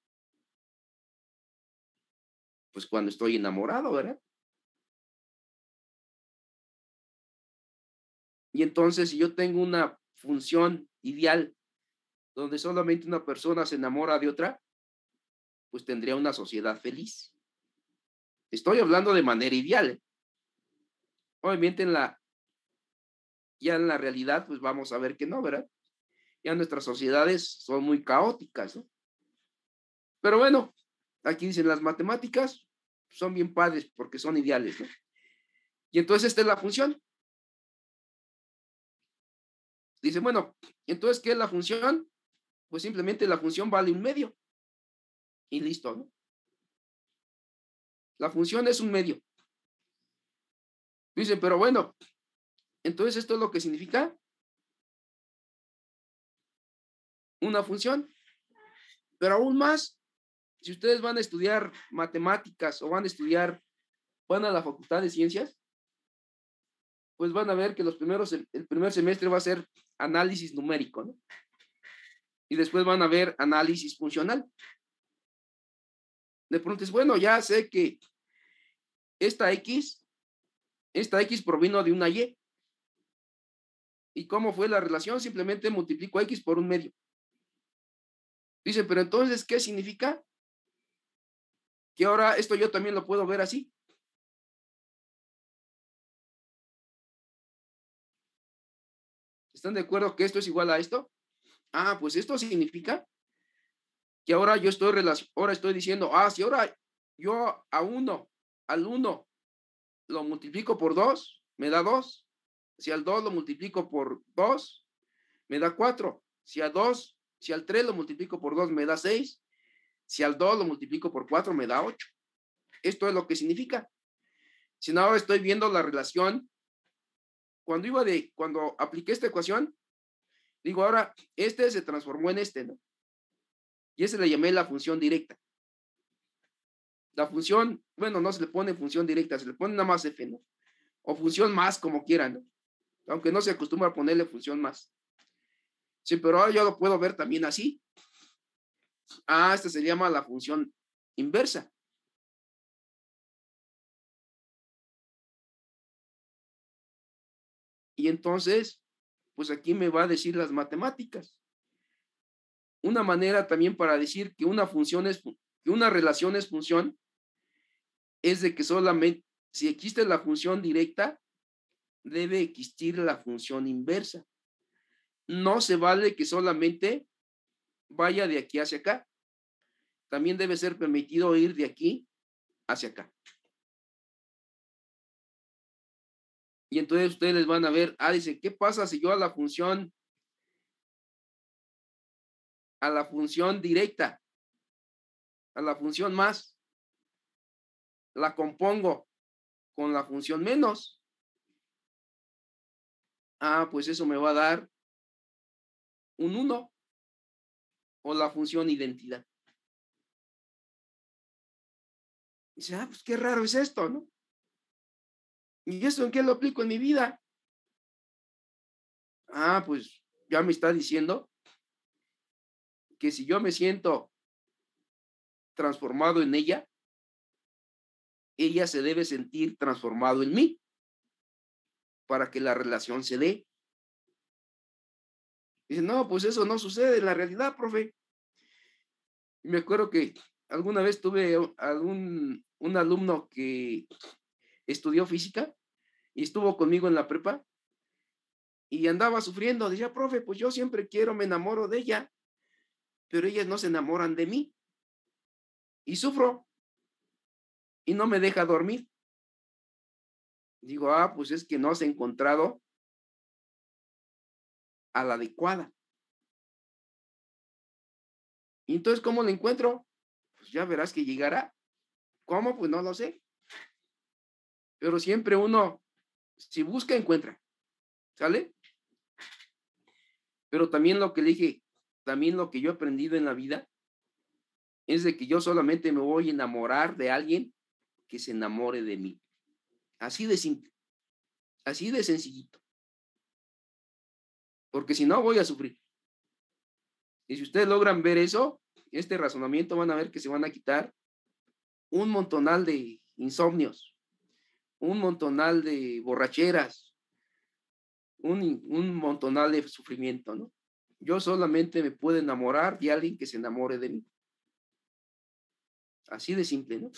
pues cuando estoy enamorado, ¿verdad? Y entonces, si yo tengo una función ideal donde solamente una persona se enamora de otra, pues tendría una sociedad feliz. Estoy hablando de manera ideal, ¿eh? Obviamente ya en la realidad, pues vamos a ver que no, ¿verdad? Ya nuestras sociedades son muy caóticas, ¿no? Pero bueno, aquí dicen las matemáticas son bien padres porque son ideales, ¿no? Y entonces esta es la función. Dice, bueno, entonces, ¿qué es la función? Pues simplemente la función vale un medio. y listo, ¿no? La función es un medio. Dicen, pero bueno, entonces esto es lo que significa una función. Pero aún más, si ustedes van a estudiar matemáticas o van a la Facultad de Ciencias, pues van a ver que el primer semestre va a ser análisis numérico, ¿no? Y después van a ver análisis funcional. De pronto es, bueno, ya sé que esta X provino de una Y. ¿Y cómo fue la relación? Simplemente multiplico X por un medio. Dice, pero entonces, ¿qué significa? Que ahora esto yo también lo puedo ver así. ¿Están de acuerdo que esto es igual a esto? Ah, pues esto significa que ahora ahora estoy diciendo, si ahora yo al 1 lo multiplico por 2, me da 2. Si al 2 lo multiplico por 2, me da 4. Si al 3 lo multiplico por 2, me da 6. Si al 2 lo multiplico por 4, me da 8. Esto es lo que significa. Si no, ahora estoy viendo la relación. Cuando apliqué esta ecuación, digo, ahora este se transformó en este, ¿no? Y ese le llamé la función directa. La función, bueno, no se le pone función directa, se le pone nada más f, ¿no? O función más, como quieran, ¿no? Aunque no se acostumbra a ponerle función más. Sí, pero ahora yo lo puedo ver también así. Esta se llama la función inversa. Y entonces, pues aquí me va a decir las matemáticas. Una manera también para decir que una relación es función, es de que solamente, si existe la función directa, debe existir la función inversa. No se vale que solamente vaya de aquí hacia acá. También debe ser permitido ir de aquí hacia acá. Y entonces ustedes les van a ver, dice, ¿qué pasa si yo a la función directa, a la función más, la compongo con la función menos? Pues eso me va a dar un 1 o la función identidad. Dice, pues qué raro es esto, ¿no? ¿Y eso en qué lo aplico en mi vida? Pues ya me está diciendo que si yo me siento transformado en ella se debe sentir transformado en mí para que la relación se dé. Dice, no, pues eso no sucede en la realidad, profe. Y me acuerdo que alguna vez tuve un alumno que estudió física y estuvo conmigo en la prepa y andaba sufriendo. Decía, profe, pues yo siempre me enamoro de ella, pero ellas no se enamoran de mí. Y sufro y no me deja dormir. Digo, pues es que no has encontrado a la adecuada. Y entonces, ¿cómo la encuentro? Pues ya verás que llegará. ¿Cómo? Pues no lo sé. Pero siempre uno, si busca, encuentra. ¿Sale? Pero también lo que le dije, también lo que yo he aprendido en la vida es de que yo solamente me voy a enamorar de alguien que se enamore de mí. Así de simple. Así de sencillito. Porque si no, voy a sufrir. Y si ustedes logran ver eso, este razonamiento, van a ver que se van a quitar un montonal de insomnios, un montonal de borracheras, un montonal de sufrimiento, ¿no? Yo solamente me puedo enamorar de alguien que se enamore de mí. Así de simple, ¿no?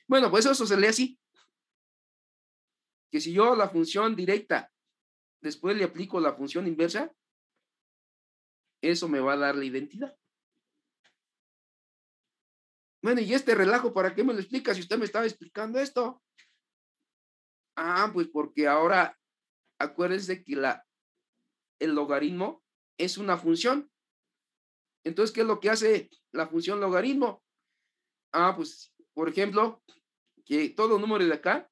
Bueno, pues eso se lee así. Que si yo a la función directa después le aplico la función inversa, eso me va a dar la identidad. Bueno, ¿y este relajo para qué me lo explica si usted me estaba explicando esto? Pues porque ahora acuérdense que el logaritmo es una función. Entonces, ¿qué es lo que hace la función logaritmo? Pues, por ejemplo, que todo número de acá,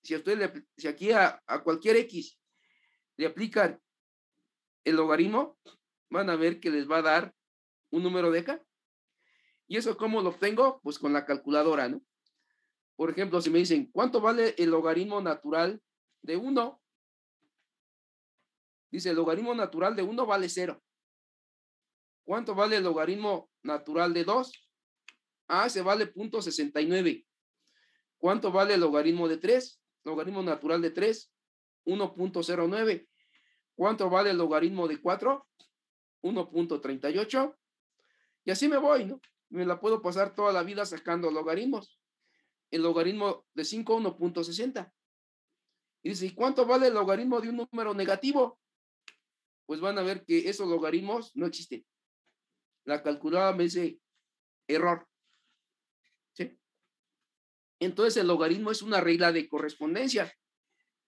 si a usted si aquí a cualquier X le aplican el logaritmo, van a ver que les va a dar un número de acá. ¿Y eso cómo lo obtengo? Pues con la calculadora, ¿no? Por ejemplo, si me dicen, ¿cuánto vale el logaritmo natural de 1? Dice, el logaritmo natural de 1 vale 0. ¿Cuánto vale el logaritmo natural de 2? Se vale 0.69. ¿Cuánto vale el logaritmo de 3? Logaritmo natural de 3, 1.09. ¿Cuánto vale el logaritmo de 4? 1.38. Y así me voy, ¿no? Me la puedo pasar toda la vida sacando logaritmos. El logaritmo de 5, 1.60. Y dice, ¿y cuánto vale el logaritmo de un número negativo? Pues van a ver que esos logaritmos no existen. La calculadora me dice error. ¿Sí? Entonces el logaritmo es una regla de correspondencia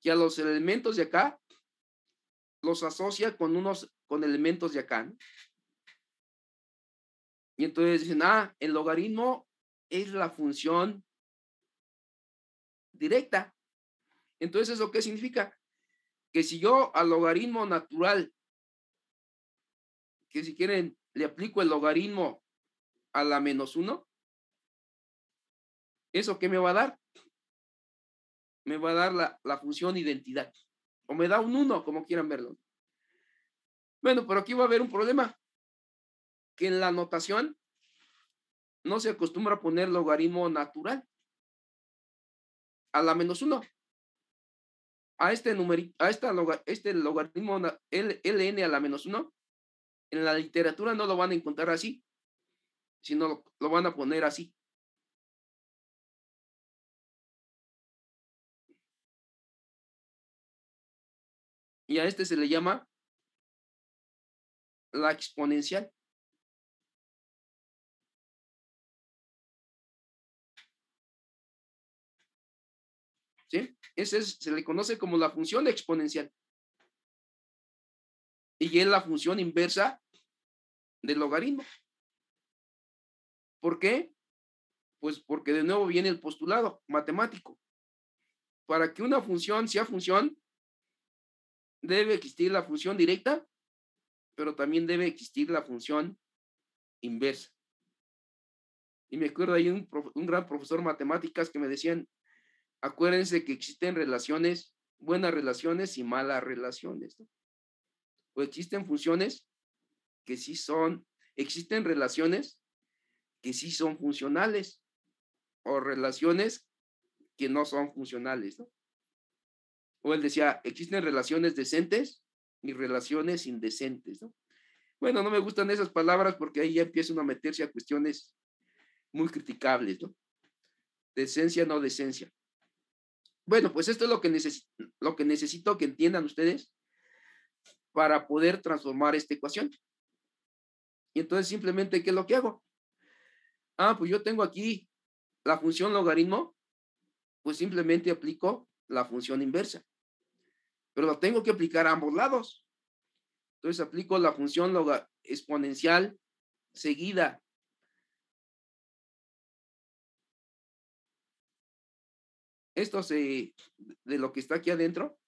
que a los elementos de acá los asocia con elementos de acá, ¿no? Y entonces dicen, el logaritmo es la función directa. Entonces, ¿eso qué significa? Que si yo al logaritmo natural, que si quieren, le aplico el logaritmo a la -1, ¿eso qué me va a dar? Me va a dar la función identidad. O me da un 1, como quieran verlo. Bueno, pero aquí va a haber un problema. Que en la notación no se acostumbra a poner logaritmo natural a la -1. A este numerito, este logaritmo ln a la -1, en la literatura no lo van a encontrar así, sino lo van a poner así. Y a este se le llama la exponencial. ¿Sí? Se le conoce como la función exponencial. Y es la función inversa del logaritmo. ¿Por qué? Pues porque de nuevo viene el postulado matemático. Para que una función sea función, debe existir la función directa, pero también debe existir la función inversa. Y me acuerdo hay un gran profesor de matemáticas que me decían, acuérdense que existen relaciones, buenas relaciones y malas relaciones, ¿no? O existen funciones que sí existen relaciones que sí son funcionales o relaciones que no son funcionales, ¿no? O él decía, existen relaciones decentes y relaciones indecentes, ¿no? Bueno, no me gustan esas palabras porque ahí ya empiezan a meterse a cuestiones muy criticables, ¿no? Decencia, no decencia. Bueno, pues esto es lo que necesito que entiendan ustedes para poder transformar esta ecuación. Y entonces simplemente, ¿qué es lo que hago? Pues yo tengo aquí la función logaritmo, pues simplemente aplico la función inversa. Pero lo tengo que aplicar a ambos lados. Entonces aplico la función exponencial seguida. Esto de lo que está aquí adentro.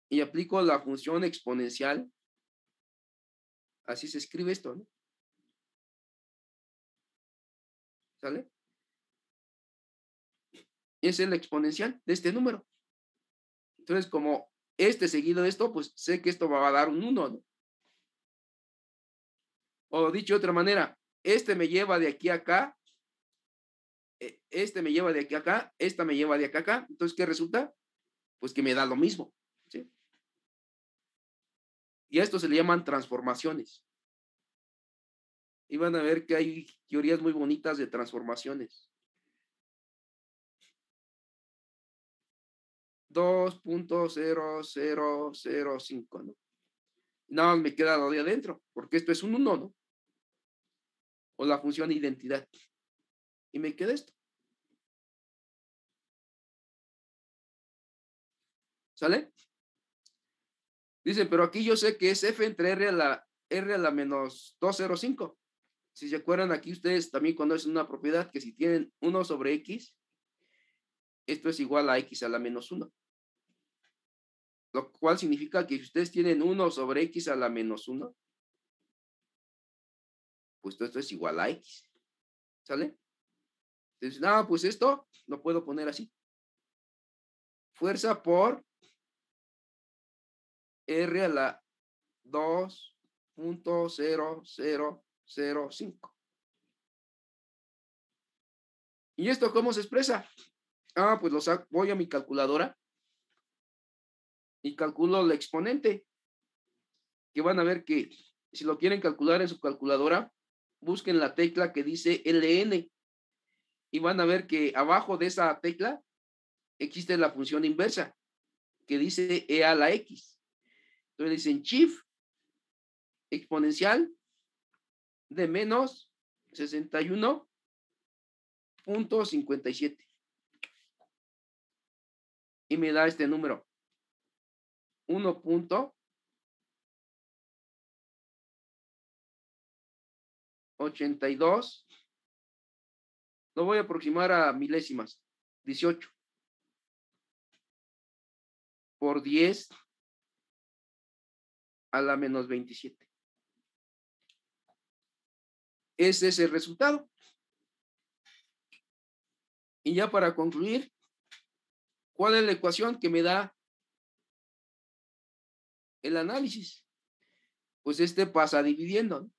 Y aplico la función exponencial. Así se escribe esto, ¿no? ¿Sale? Esa es la exponencial de este número. Entonces, como este seguido de esto, pues sé que esto va a dar un 1, ¿no? O dicho de otra manera, este me lleva de aquí a acá, este me lleva de aquí a acá, esta me lleva de acá a acá. Entonces, ¿qué resulta? Pues que me da lo mismo, ¿sí? Y a esto se le llaman transformaciones. Y van a ver que hay teorías muy bonitas de transformaciones. 2.0005, ¿no? Nada más me queda lo de adentro, porque esto es un 1, ¿no? O la función identidad. Y me queda esto. ¿Sale? Dice, pero aquí yo sé que es f entre r R a la menos 205. Si se acuerdan, aquí ustedes también conocen una propiedad que si tienen 1 sobre X, esto es igual a X a la menos 1. Lo cual significa que si ustedes tienen 1 sobre X a la menos 1, pues esto es igual a X. ¿Sale? Entonces, pues esto lo puedo poner así. Fuerza por R a la 2.0005. ¿Y esto cómo se expresa? Pues voy a mi calculadora y calculo el exponente. Que van a ver que si lo quieren calcular en su calculadora, busquen la tecla que dice LN y van a ver que abajo de esa tecla existe la función inversa que dice E a la X. Entonces dicen shift exponencial de menos 61.57 y me da este número 1.82. Lo voy a aproximar a milésimas. 18 por 10 a la menos 27. Ese es el resultado. Y ya para concluir, ¿cuál es la ecuación que me da el análisis? Pues pasa dividiendo, ¿no?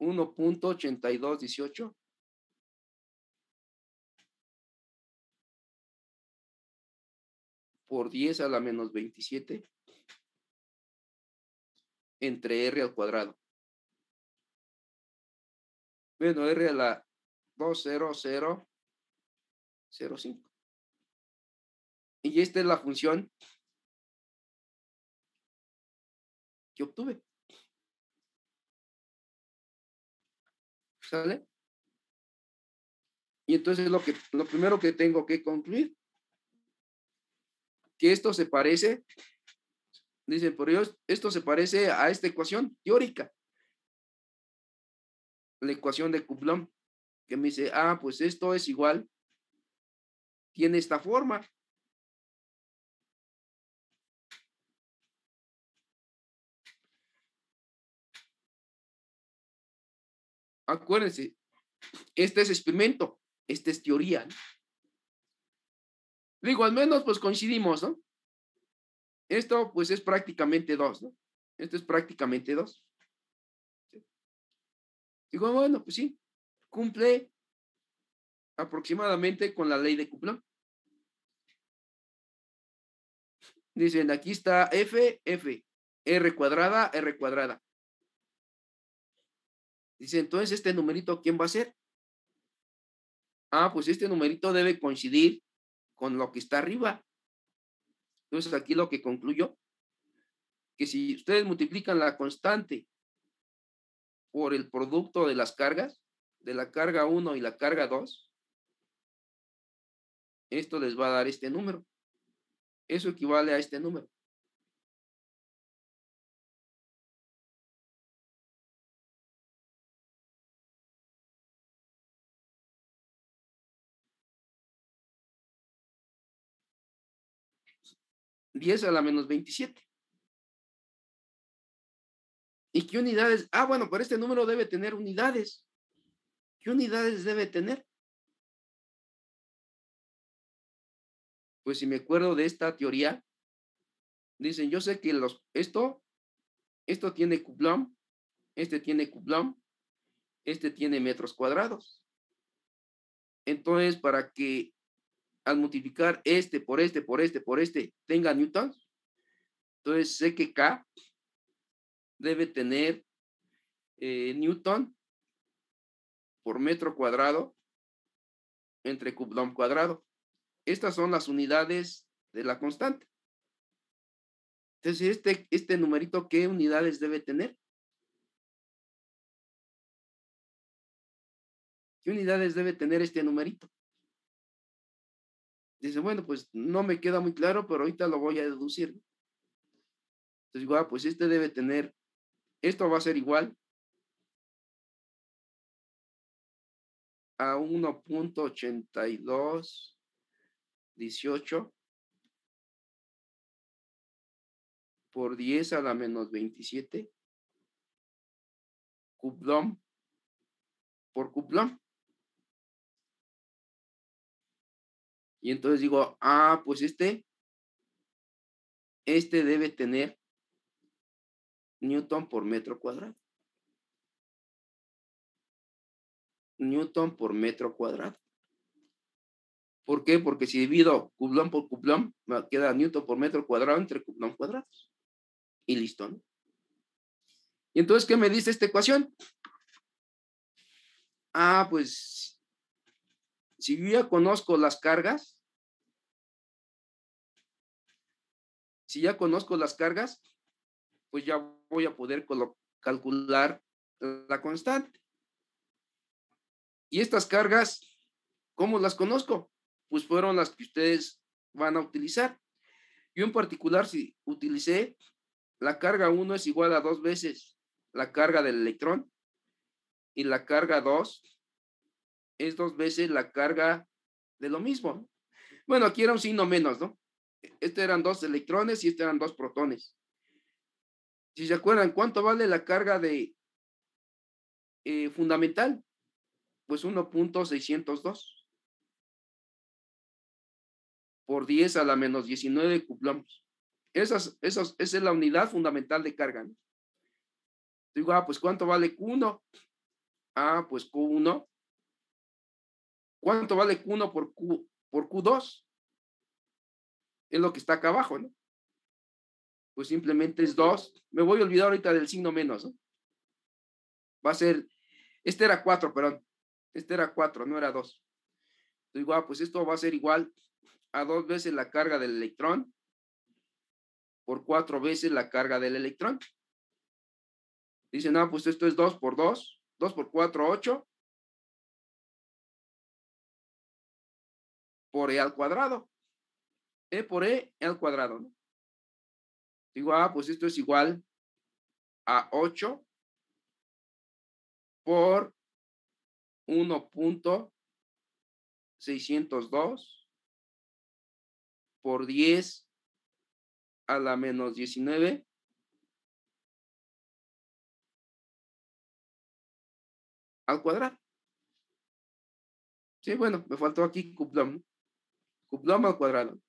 1.8218 por 10 a la menos 27 entre R al cuadrado. Bueno, R a la 20005. Y esta es la función que obtuve. ¿Sale? Y entonces lo primero que tengo que concluir, que esto se parece, dicen, por ellos, esto se parece a esta ecuación teórica. La ecuación de Coulomb, que me dice, pues esto es igual, tiene esta forma. Acuérdense, este es experimento, esta es teoría, ¿no? Digo, al menos pues coincidimos, ¿no? Esto pues es prácticamente 2, ¿no? Esto es prácticamente 2. ¿Sí? Digo, bueno, pues sí, cumple aproximadamente con la ley de Coulomb. Dicen, aquí está F, R cuadrada, R cuadrada. Dice, entonces, ¿este numerito quién va a ser? Pues este numerito debe coincidir con lo que está arriba. Entonces, aquí lo que concluyo, que si ustedes multiplican la constante por el producto de las cargas, de la carga 1 y la carga 2, esto les va a dar este número. Eso equivale a este número. $10 a la menos 27. ¿Y qué unidades? Bueno, pero este número debe tener unidades. ¿Qué unidades debe tener? Pues si me acuerdo de esta teoría, dicen, yo sé que esto tiene Coulomb, este tiene Coulomb, este tiene metros cuadrados. Entonces, para que al multiplicar este por este, por este, por este, tenga newtons, entonces sé que K debe tener newton por metro cuadrado entre Coulomb cuadrado. Estas son las unidades de la constante. Entonces, este numerito, ¿qué unidades debe tener? ¿Qué unidades debe tener este numerito? Dice, bueno, pues no me queda muy claro, pero ahorita lo voy a deducir. Entonces digo, pues este debe tener, esto va a ser igual a 1.8218 por 10 a la menos 27 Coulomb por Coulomb. Y entonces digo, pues este debe tener Newton por metro cuadrado. Newton por metro cuadrado. ¿Por qué? Porque si divido Coulomb por Coulomb, me queda Newton por metro cuadrado entre Coulomb cuadrados. Y listo, ¿no? Y entonces, ¿qué me dice esta ecuación? Pues, si yo ya conozco las cargas, pues ya voy a poder calcular la constante. Y estas cargas, ¿cómo las conozco? Pues fueron las que ustedes van a utilizar. Yo en particular, si utilicé la carga 1 es igual a 2 veces la carga del electrón y la carga 2 es 2 veces la carga de lo mismo. Bueno, aquí era un signo menos, ¿no? Este eran 2 electrones y este eran 2 protones. Si se acuerdan, ¿cuánto vale la carga de fundamental? Pues 1.602 por 10 a la menos 19 coulombs. Esa es la unidad fundamental de carga, ¿no? Digo, pues ¿cuánto vale Q1? Pues Q1. ¿Cuánto vale Q1 por Q2? Es lo que está acá abajo, ¿no? Pues simplemente es 2. Me voy a olvidar ahorita del signo menos, ¿no? Va a ser, este era 4, perdón. Este era 4, no era 2. Digo, pues esto va a ser igual a 2 veces la carga del electrón por 4 veces la carga del electrón. Dicen, pues esto es 2 por 2. 2 por 4, 8. Por E al cuadrado. E por E al cuadrado, ¿no? Digo, pues esto es igual a 8 por 1.602 por 10 a la menos 19 al cuadrado. Sí, bueno, me faltó aquí Coulomb, ¿no? Coulomb al cuadrado.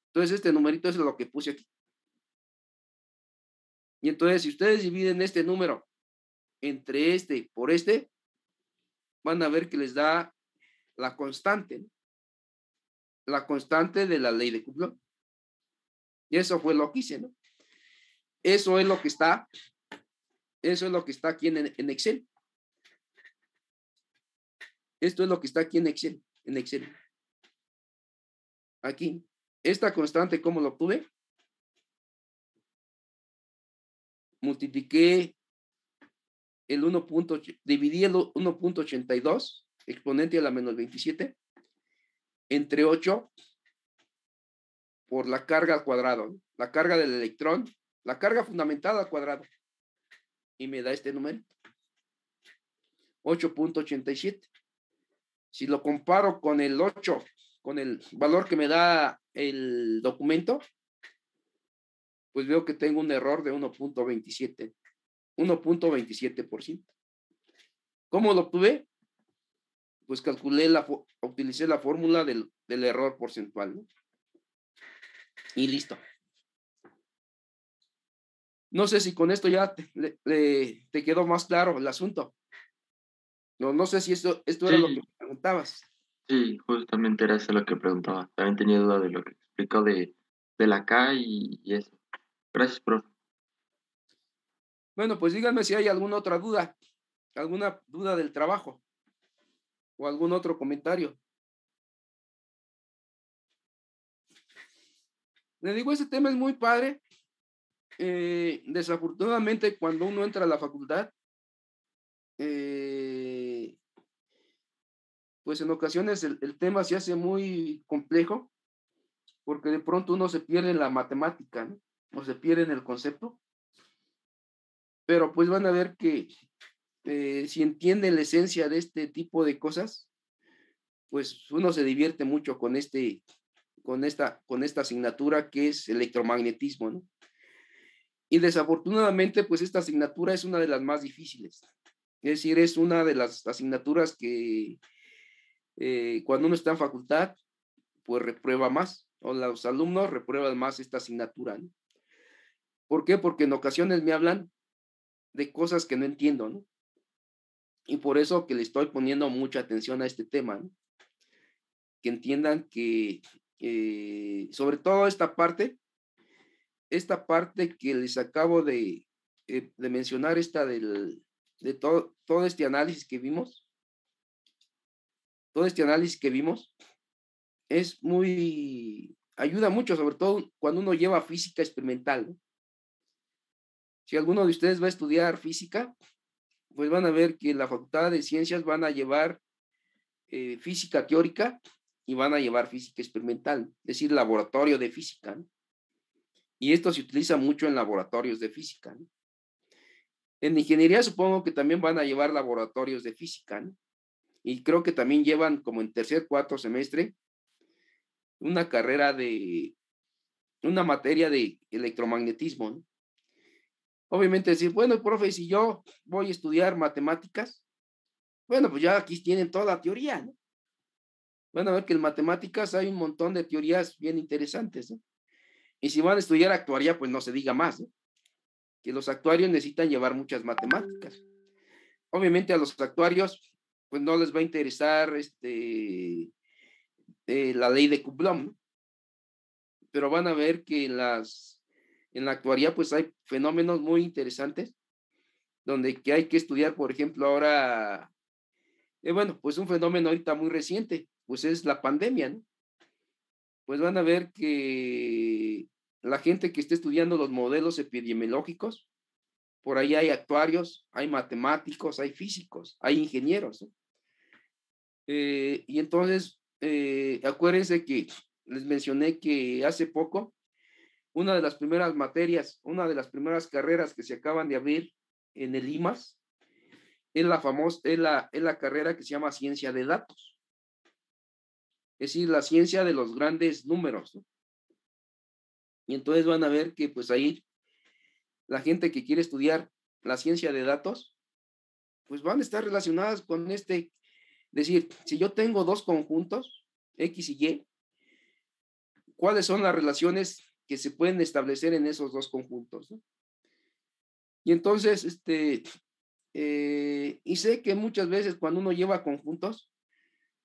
Entonces este numerito es lo que puse aquí. Y entonces si ustedes dividen este número entre este por este, van a ver que les da la constante, ¿no? La constante de la ley de Coulomb. Y eso fue lo que hice, ¿no? Eso es lo que está aquí en Excel. Esto es lo que está aquí en Excel. Aquí. Esta constante, ¿cómo lo obtuve? Multipliqué el dividí el 1.82 exponente a la menos 27 entre 8 por la carga al cuadrado, ¿no? La carga del electrón, la carga fundamental al cuadrado. Y me da este número. 8.87. Si lo comparo con el 8, con el valor que me da el documento, pues veo que tengo un error de 1.27. 1.27%. ¿Cómo lo obtuve? Pues utilicé la fórmula del error porcentual, ¿no? Y listo. No sé si con esto ya te quedó más claro el asunto. No sé si esto era lo que preguntabas. Sí, justamente era eso lo que preguntaba. También tenía duda de lo que explicó de la K y eso. Gracias, profe. Bueno, pues díganme si hay alguna otra duda del trabajo o algún otro comentario. Le digo, este tema es muy padre. Desafortunadamente, cuando uno entra a la facultad, pues en ocasiones el tema se hace muy complejo porque de pronto uno se pierde en la matemática, ¿no? o se pierden el concepto, pero pues van a ver que si entienden la esencia de este tipo de cosas, pues uno se divierte mucho con esta asignatura que es electromagnetismo, ¿no? Y desafortunadamente, pues esta asignatura es una de las más difíciles. Es decir, es una de las asignaturas que cuando uno está en facultad, pues reprueba más, o los alumnos reprueban más esta asignatura, ¿no? ¿Por qué? Porque en ocasiones me hablan de cosas que no entiendo, ¿no? Y por eso que le estoy poniendo mucha atención a este tema, ¿no? Que entiendan que, sobre todo esta parte que les acabo de mencionar, de todo este análisis que vimos, todo este análisis que vimos, ayuda mucho, sobre todo cuando uno lleva física experimental, ¿no? Si alguno de ustedes va a estudiar física, pues van a ver que en la Facultad de Ciencias van a llevar física teórica y van a llevar física experimental, es decir, laboratorio de física, ¿no? Y esto se utiliza mucho en laboratorios de física, ¿no? En ingeniería supongo que también van a llevar laboratorios de física, ¿no? Y creo que también llevan como en tercer, cuarto semestre una una materia de electromagnetismo, ¿no? Obviamente decir, bueno, profe, si yo voy a estudiar matemáticas, bueno, pues ya aquí tienen toda la teoría, ¿no? Van a ver que en matemáticas hay un montón de teorías bien interesantes, ¿no? Y si van a estudiar actuaría, pues no se diga más, ¿no? Que los actuarios necesitan llevar muchas matemáticas. Obviamente a los actuarios, pues no les va a interesar la ley de Coulomb, ¿no? Pero van a ver que en la actuaría, pues hay fenómenos muy interesantes, donde que hay que estudiar, por ejemplo, ahora, bueno, pues un fenómeno ahorita muy reciente, pues es la pandemia, ¿no? Pues van a ver que la gente que está estudiando los modelos epidemiológicos, por ahí hay actuarios, hay matemáticos, hay físicos, hay ingenieros, ¿no? Y entonces, acuérdense que les mencioné que hace poco, una de las primeras materias, una de las primeras carreras que se acaban de abrir en el IMAS, es la carrera que se llama ciencia de datos, es decir, la ciencia de los grandes números, ¿no? Y entonces van a ver que pues ahí la gente que quiere estudiar la ciencia de datos, pues van a estar relacionadas con decir, si yo tengo dos conjuntos, X y Y, ¿cuáles son las relaciones que se pueden establecer en esos dos conjuntos, ¿no? Y entonces, y sé que muchas veces cuando uno lleva conjuntos,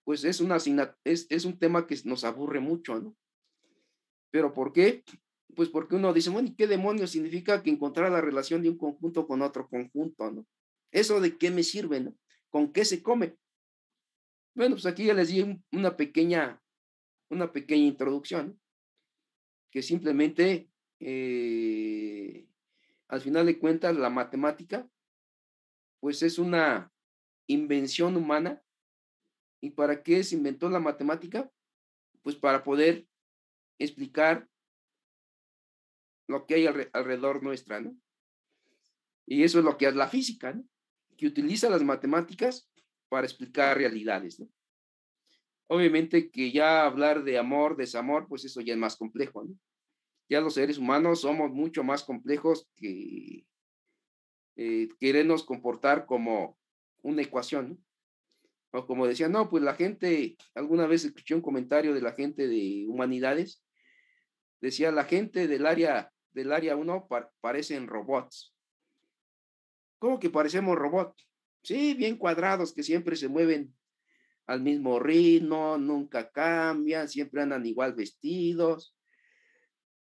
pues es un tema que nos aburre mucho, ¿no? ¿Pero por qué? Pues porque uno dice, bueno, ¿y qué demonios significa que encontrar la relación de un conjunto con otro conjunto, ¿no? ¿Eso de qué me sirve, no? ¿Con qué se come? Bueno, pues aquí ya les di una pequeña introducción, que simplemente, al final de cuentas, la matemática, pues es una invención humana. ¿Y para qué se inventó la matemática? Pues para poder explicar lo que hay alrededor nuestra, ¿no? Y eso es lo que es la física, ¿no? Que utiliza las matemáticas para explicar realidades, ¿no? Obviamente que ya hablar de amor, desamor, pues eso ya es más complejo, ¿no? Ya los seres humanos somos mucho más complejos que querernos comportar como una ecuación, ¿no? O como decía, no, pues la gente, alguna vez escuché un comentario de la gente de humanidades, decía, la gente del área 1 parecen robots. ¿Cómo que parecemos robots? Sí, bien cuadrados, que siempre se mueven al mismo ritmo, nunca cambian, siempre andan igual vestidos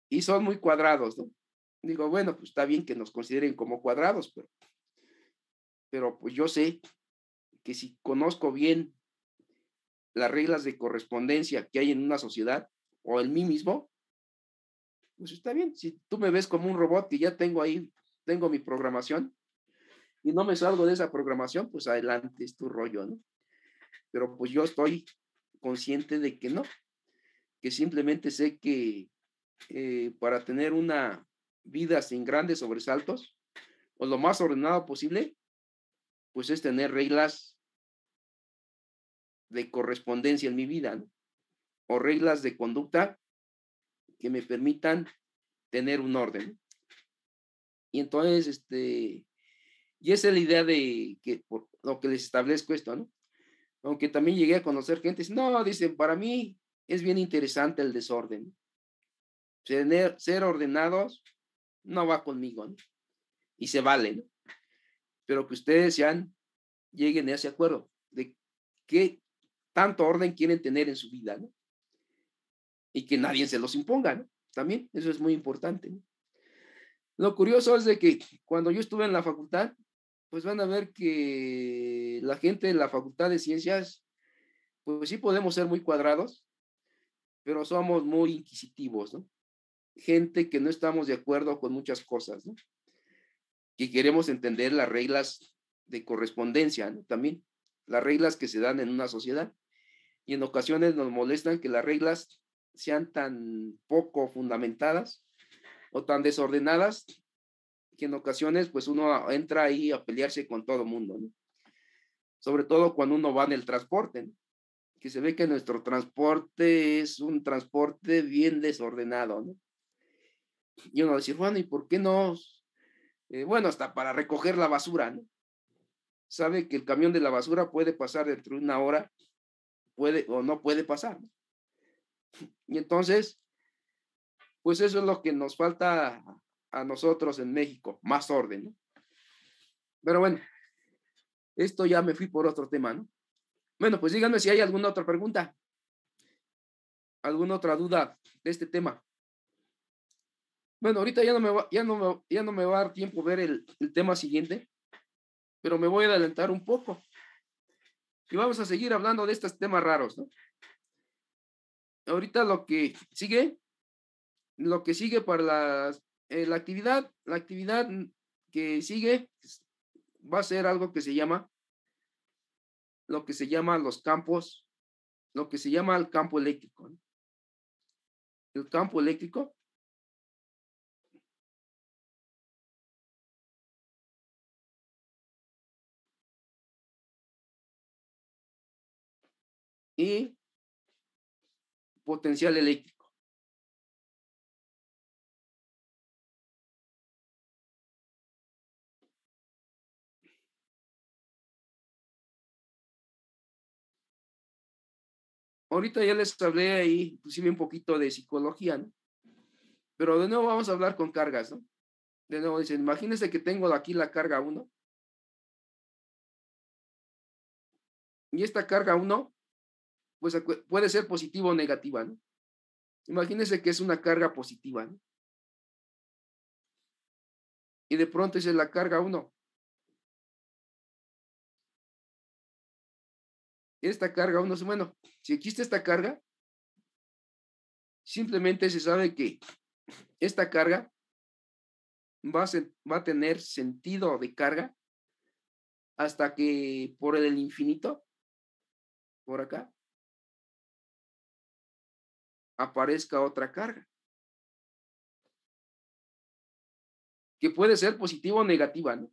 y son muy cuadrados, ¿no? Digo, bueno, pues está bien que nos consideren como cuadrados, pero pues yo sé que si conozco bien las reglas de correspondencia que hay en una sociedad o en mí mismo, pues está bien. Si tú me ves como un robot que ya tengo mi programación y no me salgo de esa programación, pues adelante, es tu rollo, ¿no? Pero pues yo estoy consciente de que no, que simplemente sé que para tener vida sin grandes sobresaltos, o lo más ordenado posible, pues es tener reglas de correspondencia en mi vida, ¿no? O reglas de conducta que me permitan tener un orden, ¿no? Y entonces, y esa es la idea de que por lo que les establezco esto, ¿no? Aunque también llegué a conocer gente, no, dicen, para mí es bien interesante el desorden. Ser ordenados no va conmigo, ¿no? Y se vale, ¿no? Pero que ustedes sean, lleguen a ese acuerdo de qué tanto orden quieren tener en su vida, ¿no? Y que nadie se los imponga, ¿no? También, eso es muy importante, ¿no? Lo curioso es de que cuando yo estuve en la facultad, pues van a ver que la gente en la Facultad de Ciencias, pues sí podemos ser muy cuadrados, pero somos muy inquisitivos, ¿no? Gente que no estamos de acuerdo con muchas cosas, ¿no? Que queremos entender las reglas de correspondencia, ¿no? También las reglas que se dan en una sociedad. Y en ocasiones nos molestan que las reglas sean tan poco fundamentadas o tan desordenadas que en ocasiones pues uno entra ahí a pelearse con todo el mundo, ¿no? Sobre todo cuando uno va en el transporte, ¿no? Que se ve que nuestro transporte es un transporte bien desordenado, ¿no? Y uno dice, bueno, ¿y por qué no? Bueno, hasta para recoger la basura, ¿no? Sabe que el camión de la basura puede pasar dentro de una hora, puede o no puede pasar, ¿no? Y entonces, pues eso es lo que nos falta a nosotros en México, más orden, ¿no? Pero bueno, esto ya me fui por otro tema, ¿no? Bueno, pues díganme si hay alguna otra pregunta, alguna otra duda de este tema. Bueno, ahorita ya no me va a dar tiempo ver el tema siguiente, pero me voy a adelantar un poco. Y vamos a seguir hablando de estos temas raros, ¿no? Ahorita lo que sigue para la actividad que sigue va a ser algo que se llama, lo que se llama los campos, lo que se llama el campo eléctrico, ¿no? El campo eléctrico y potencial eléctrico. Ahorita ya les hablé ahí, inclusive un poquito de psicología, ¿no? Pero de nuevo vamos a hablar con cargas, ¿no? De nuevo dicen, imagínense que tengo aquí la carga 1 y esta carga 1 pues puede ser positiva o negativa, ¿no? Imagínense que es una carga positiva, ¿no? Y de pronto dice la carga 1. Esta carga 1, bueno, si existe esta carga, simplemente se sabe que esta carga va a tener sentido de carga hasta que por el infinito, por acá, aparezca otra carga, que puede ser positiva o negativa, ¿no?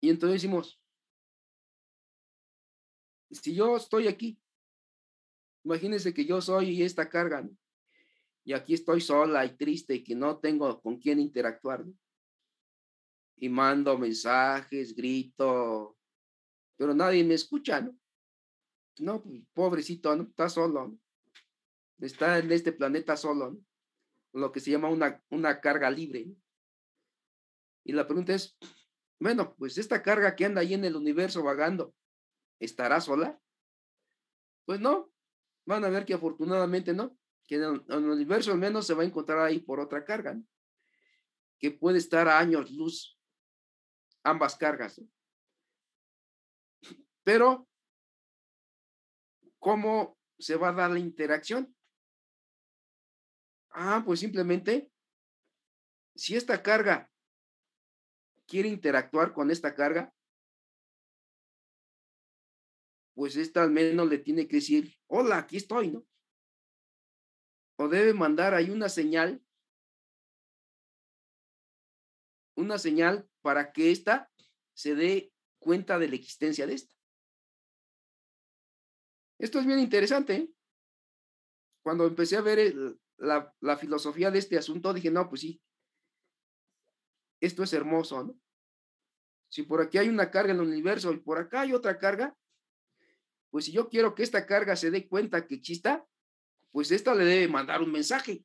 Y entonces decimos, si yo estoy aquí, imagínense que yo soy esta carga, ¿no? Y aquí estoy sola y triste y que no tengo con quién interactuar, ¿no? Y mando mensajes, grito, pero nadie me escucha, ¿no? No, pues, pobrecito, ¿no? Está solo, ¿no? Está en este planeta solo, ¿no? Lo que se llama una carga libre, ¿no? Y la pregunta es, bueno, pues esta carga que anda ahí en el universo vagando, ¿estará sola? Pues no, van a ver que afortunadamente no, que en el universo al menos se va a encontrar ahí por otra carga, ¿no? Que puede estar a años luz ambas cargas, ¿no? Pero, ¿cómo se va a dar la interacción? Pues simplemente, si esta carga quiere interactuar con esta carga, pues esta al menos le tiene que decir, hola, aquí estoy, ¿no? o debe mandar ahí una señal para que ésta se dé cuenta de la existencia de esta. Esto es bien interesante, ¿eh? Cuando empecé a ver la filosofía de este asunto, dije, no, pues sí, esto es hermoso, ¿no? Si por aquí hay una carga en el universo y por acá hay otra carga, pues si yo quiero que esta carga se dé cuenta que exista, pues esta le debe mandar un mensaje.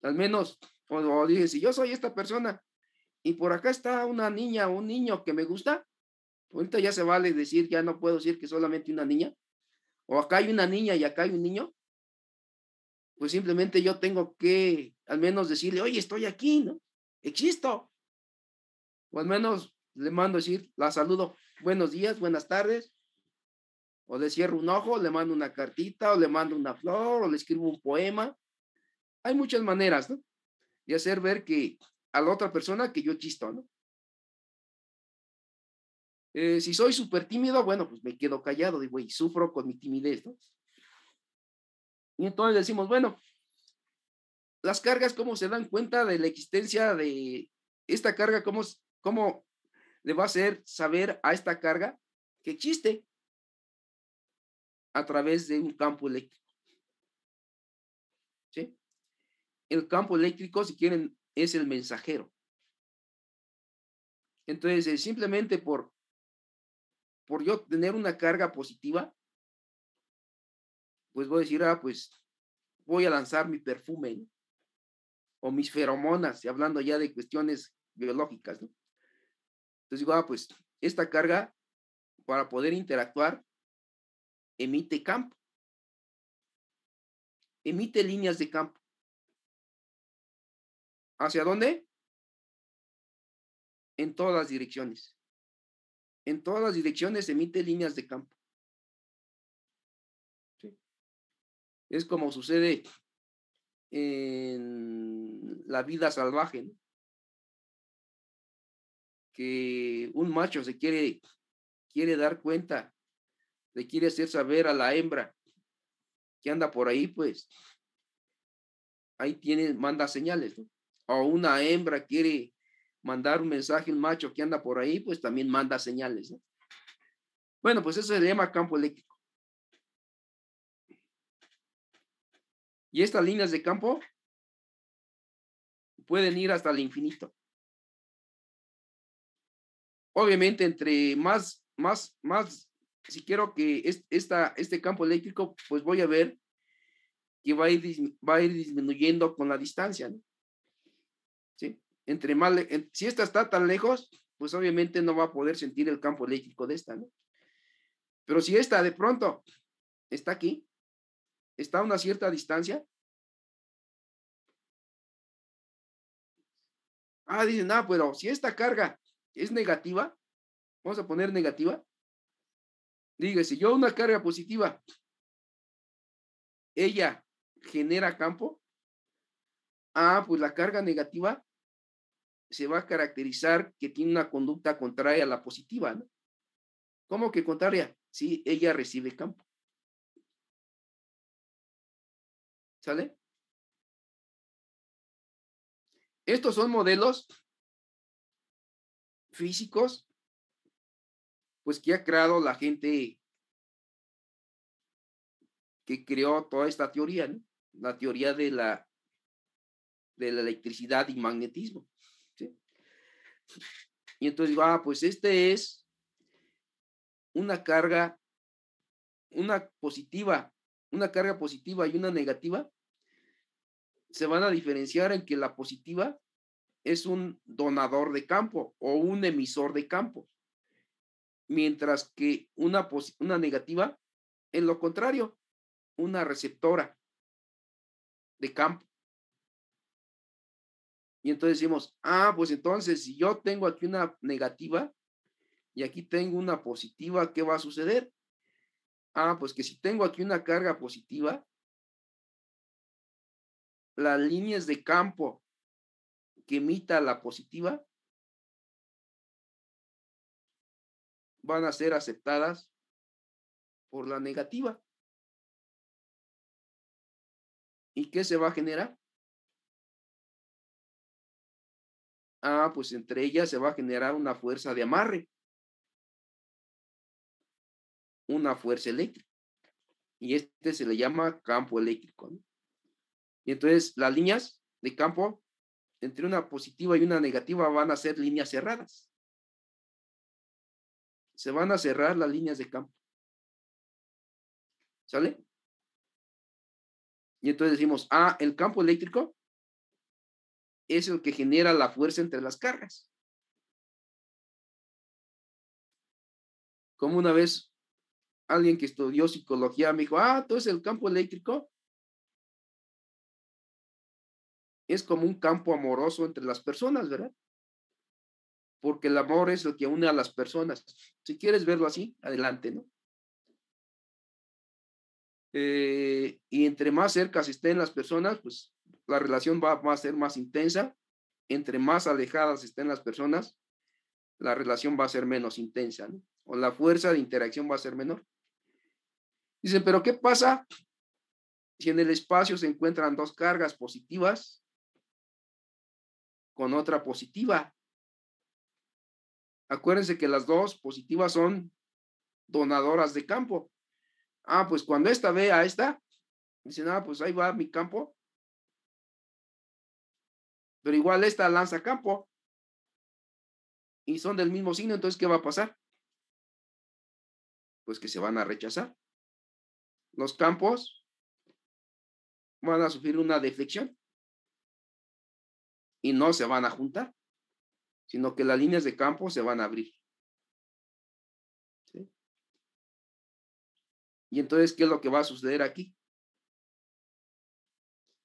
Al menos, o dije, si yo soy esta persona y por acá está una niña o un niño que me gusta, ahorita ya se vale decir, ya no puedo decir que solamente una niña, o acá hay una niña y acá hay un niño, pues simplemente yo tengo que al menos decirle, oye, estoy aquí, ¿no? Existo. O al menos le mando decir, la saludo, buenos días, buenas tardes, o le cierro un ojo, le mando una cartita, o le mando una flor, o le escribo un poema. Hay muchas maneras, ¿no? De hacer ver que a la otra persona que yo existo, ¿no? Si soy súper tímido, bueno, pues me quedo callado, digo, y sufro con mi timidez, ¿no? Y entonces decimos, bueno, las cargas, ¿cómo se dan cuenta de la existencia de esta carga? ¿Cómo le va a hacer saber a esta carga que existe? A través de un campo eléctrico, ¿sí? El campo eléctrico, si quieren, es el mensajero. Entonces, simplemente por yo tener una carga positiva, pues voy a decir, pues voy a lanzar mi perfume, ¿no? O mis feromonas, y hablando ya de cuestiones biológicas, ¿no? Entonces digo, pues esta carga, para poder interactuar, emite campo, emite líneas de campo. ¿Hacia dónde? En todas las direcciones. En todas las direcciones emite líneas de campo. ¿Sí? Es como sucede en la vida salvaje, ¿no? Que un macho quiere dar cuenta, le quiere hacer saber a la hembra que anda por ahí, pues ahí manda señales, ¿no? O una hembra quiere mandar un mensaje a un macho que anda por ahí, pues también manda señales, ¿no? Bueno, pues eso se llama campo eléctrico. Y estas líneas de campo pueden ir hasta el infinito. Obviamente, entre más, si quiero que este campo eléctrico, pues voy a ver que va a ir disminuyendo con la distancia, ¿no? ¿Sí? Entre más, si esta está tan lejos, pues obviamente no va a poder sentir el campo eléctrico de esta, ¿no? Pero si esta de pronto está aquí, está a una cierta distancia, dicen, pero si esta carga es negativa, vamos a poner negativa, diga, si yo una carga positiva, ella genera campo, pues la carga negativa se va a caracterizar que tiene una conducta contraria a la positiva, ¿no? ¿Cómo que contraria? Sí, ella recibe campo. ¿Sale? Estos son modelos físicos, pues que ha creado la gente que creó toda esta teoría, ¿no? La teoría de la electricidad y magnetismo, ¿sí? Y entonces digo, pues este es una carga, una positiva, una carga positiva y una negativa, se van a diferenciar en que la positiva es un donador de campo o un emisor de campo, mientras que una negativa, en lo contrario, una receptora de campo. Y entonces decimos, pues entonces si yo tengo aquí una negativa y aquí tengo una positiva, ¿qué va a suceder? Pues que si tengo aquí una carga positiva, las líneas de campo que emita la positiva van a ser aceptadas por la negativa. ¿Y qué se va a generar? Pues entre ellas se va a generar una fuerza de amarre, una fuerza eléctrica. Y este se le llama campo eléctrico, ¿no? Y entonces las líneas de campo entre una positiva y una negativa van a ser líneas cerradas. Se van a cerrar las líneas de campo. ¿Sale? Y entonces decimos, el campo eléctrico es el que genera la fuerza entre las cargas. Como una vez alguien que estudió psicología me dijo, entonces el campo eléctrico es como un campo amoroso entre las personas, ¿verdad? Porque el amor es lo que une a las personas. Si quieres verlo así, adelante, ¿no? Y entre más cerca estén las personas, pues la relación va a ser más intensa. Entre más alejadas estén las personas, la relación va a ser menos intensa, ¿no? O la fuerza de interacción va a ser menor. Dicen, pero ¿qué pasa si en el espacio se encuentran dos cargas positivas con otra positiva? Acuérdense que las dos positivas son donadoras de campo. Pues cuando esta ve a esta, dicen, pues ahí va mi campo, pero igual esta lanza campo y son del mismo signo, entonces, ¿qué va a pasar? Pues que se van a rechazar. Los campos van a sufrir una deflexión y no se van a juntar, sino que las líneas de campo se van a abrir. ¿Sí? Y entonces, ¿qué es lo que va a suceder aquí?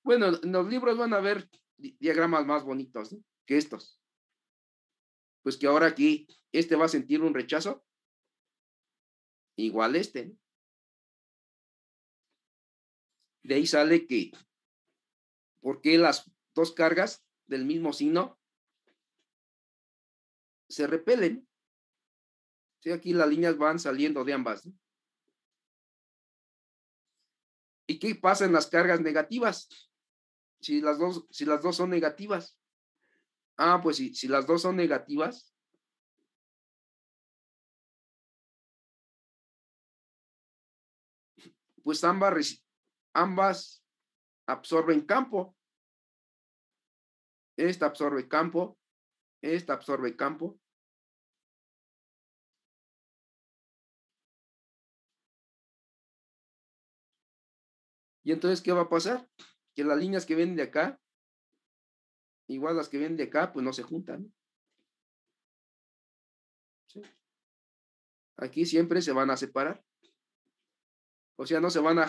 Bueno, en los libros van a ver diagramas más bonitos, ¿no?, que estos. Pues que ahora aquí, este va a sentir un rechazo, igual este, ¿no? De ahí sale que, ¿por qué las dos cargas del mismo signo se repelen? Sí, aquí las líneas van saliendo de ambas, ¿no? ¿Y qué pasa en las cargas negativas? Si las dos son negativas. Pues si las dos son negativas, pues ambas absorben campo. Esta absorbe campo, esta absorbe campo. Y entonces, ¿qué va a pasar? Que las líneas que vienen de acá, igual las que vienen de acá, pues no se juntan, ¿no? ¿Sí? Aquí siempre se van a separar. O sea, no se van a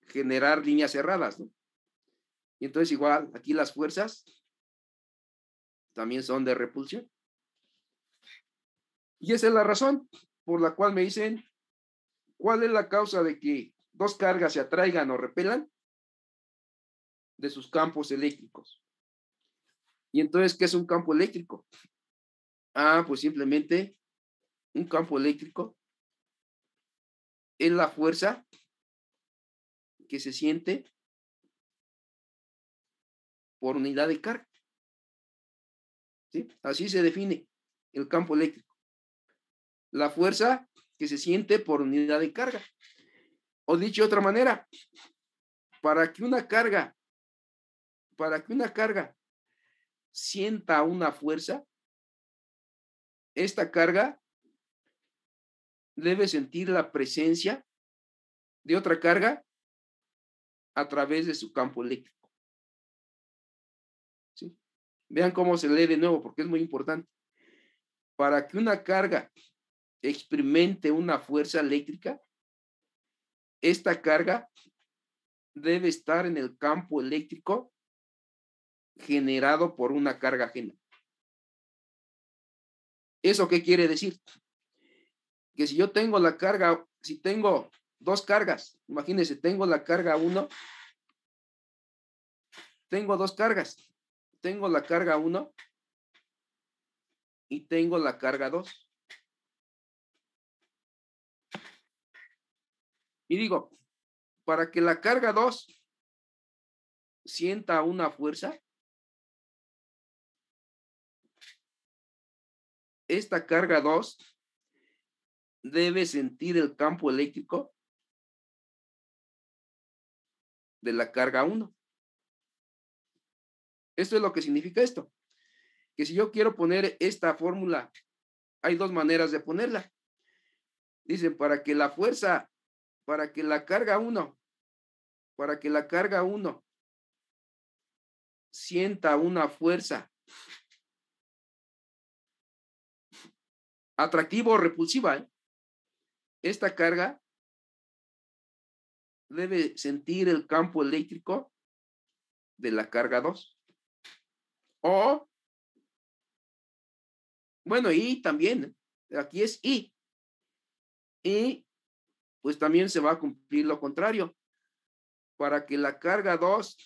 generar líneas cerradas, ¿no? Y entonces igual, aquí las fuerzas también son de repulsión. Y esa es la razón por la cual me dicen, ¿cuál es la causa de que dos cargas se atraigan o repelan? De sus campos eléctricos. Y entonces, ¿qué es un campo eléctrico? Pues simplemente un campo eléctrico es la fuerza que se siente por unidad de carga, ¿sí? Así se define el campo eléctrico. La fuerza que se siente por unidad de carga. O dicho de otra manera, para que una carga, sienta una fuerza, esta carga debe sentir la presencia de otra carga a través de su campo eléctrico, ¿sí? Vean cómo se lee de nuevo, porque es muy importante. Para que una carga experimente una fuerza eléctrica, esta carga debe estar en el campo eléctrico generado por una carga ajena. ¿Eso qué quiere decir? Que si yo tengo si tengo dos cargas, imagínense, tengo la carga 1, tengo dos cargas, tengo la carga 1 y tengo la carga 2. Y digo, para que la carga 2 sienta una fuerza, esta carga 2 debe sentir el campo eléctrico de la carga 1. Esto es lo que significa esto. Que si yo quiero poner esta fórmula, hay dos maneras de ponerla. Dicen, para que la carga 1 sienta una fuerza atractiva o repulsiva, esta carga debe sentir el campo eléctrico de la carga 2. O, bueno, y también, aquí es y. Y pues también se va a cumplir lo contrario. Para que la carga 2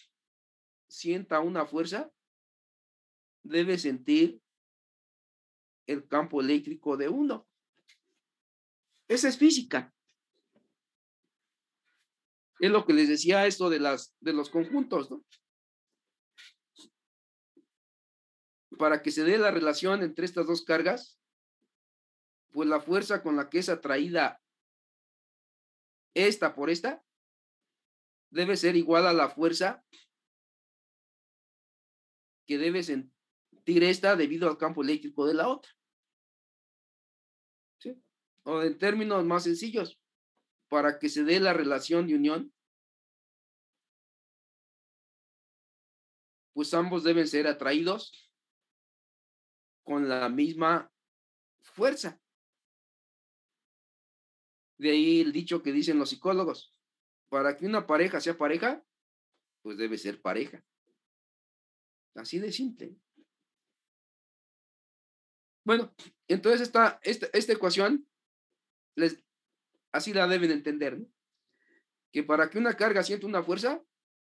sienta una fuerza, debe sentir el campo eléctrico de 1. Esa es física. Es lo que les decía esto de los conjuntos, ¿no? Para que se dé la relación entre estas dos cargas, pues la fuerza con la que es atraída esta por esta debe ser igual a la fuerza que debe sentir esta debido al campo eléctrico de la otra. ¿Sí? O en términos más sencillos, para que se dé la relación de unión, pues ambos deben ser atraídos con la misma fuerza. De ahí el dicho que dicen los psicólogos, para que una pareja sea pareja, pues debe ser pareja. Así de simple. Bueno, entonces esta ecuación, así la deben entender, ¿no? Que para que una carga sienta una fuerza,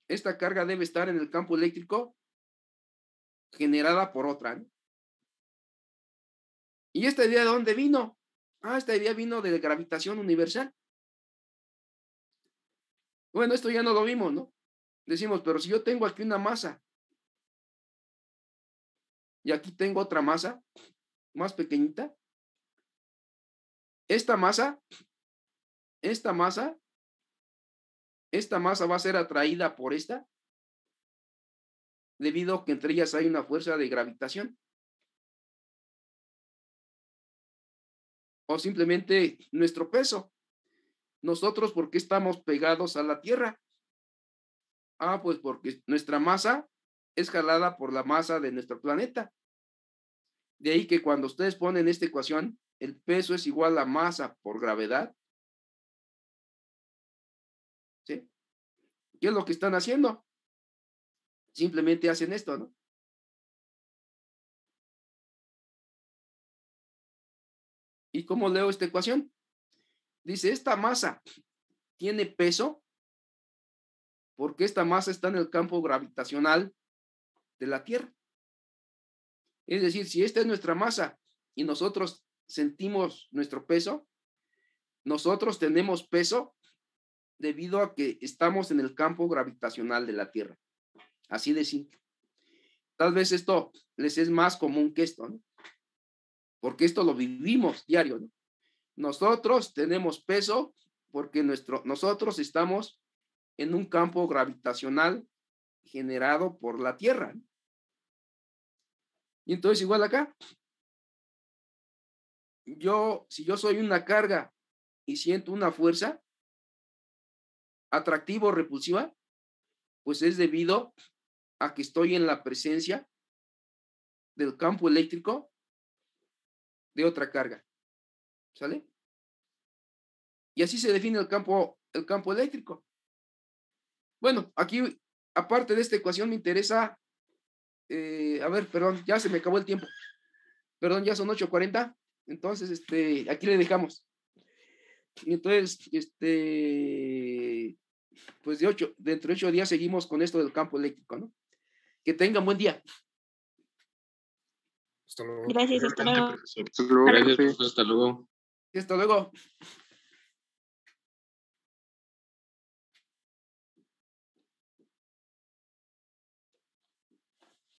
esta carga debe estar en el campo eléctrico generada por otra, ¿no? ¿Y esta idea de dónde vino? Esta idea vino de gravitación universal. Bueno, esto ya no lo vimos, ¿no? Decimos, pero si yo tengo aquí una masa y aquí tengo otra masa más pequeñita, esta masa va a ser atraída por esta debido a que entre ellas hay una fuerza de gravitación. O simplemente nuestro peso. Nosotros, ¿por qué estamos pegados a la Tierra? Pues porque nuestra masa es jalada por la masa de nuestro planeta. De ahí que cuando ustedes ponen esta ecuación, el peso es igual a masa por gravedad. ¿Sí? ¿Qué es lo que están haciendo? Simplemente hacen esto, ¿no? ¿Y cómo leo esta ecuación? Dice, esta masa tiene peso porque esta masa está en el campo gravitacional de la Tierra. Es decir, si esta es nuestra masa y nosotros sentimos nuestro peso, nosotros tenemos peso debido a que estamos en el campo gravitacional de la Tierra. Así de simple. Tal vez esto les es más común que esto, ¿no? Porque esto lo vivimos diario, ¿no? Nosotros tenemos peso porque nosotros estamos en un campo gravitacional generado por la Tierra, ¿no? Y entonces igual acá, si yo soy una carga y siento una fuerza atractiva o repulsiva, pues es debido a que estoy en la presencia del campo eléctrico de otra carga. ¿Sale? Y así se define el campo eléctrico. Bueno, aquí, aparte de esta ecuación, me interesa, perdón, ya se me acabó el tiempo. Perdón, ya son 8:40. Entonces, aquí le dejamos. Y entonces, pues dentro de 8 días seguimos con esto del campo eléctrico, ¿no? Que tengan buen día. Hasta luego. Gracias, hasta luego. Profesor. Hasta luego. Gracias, profesor. Hasta luego. Hasta luego.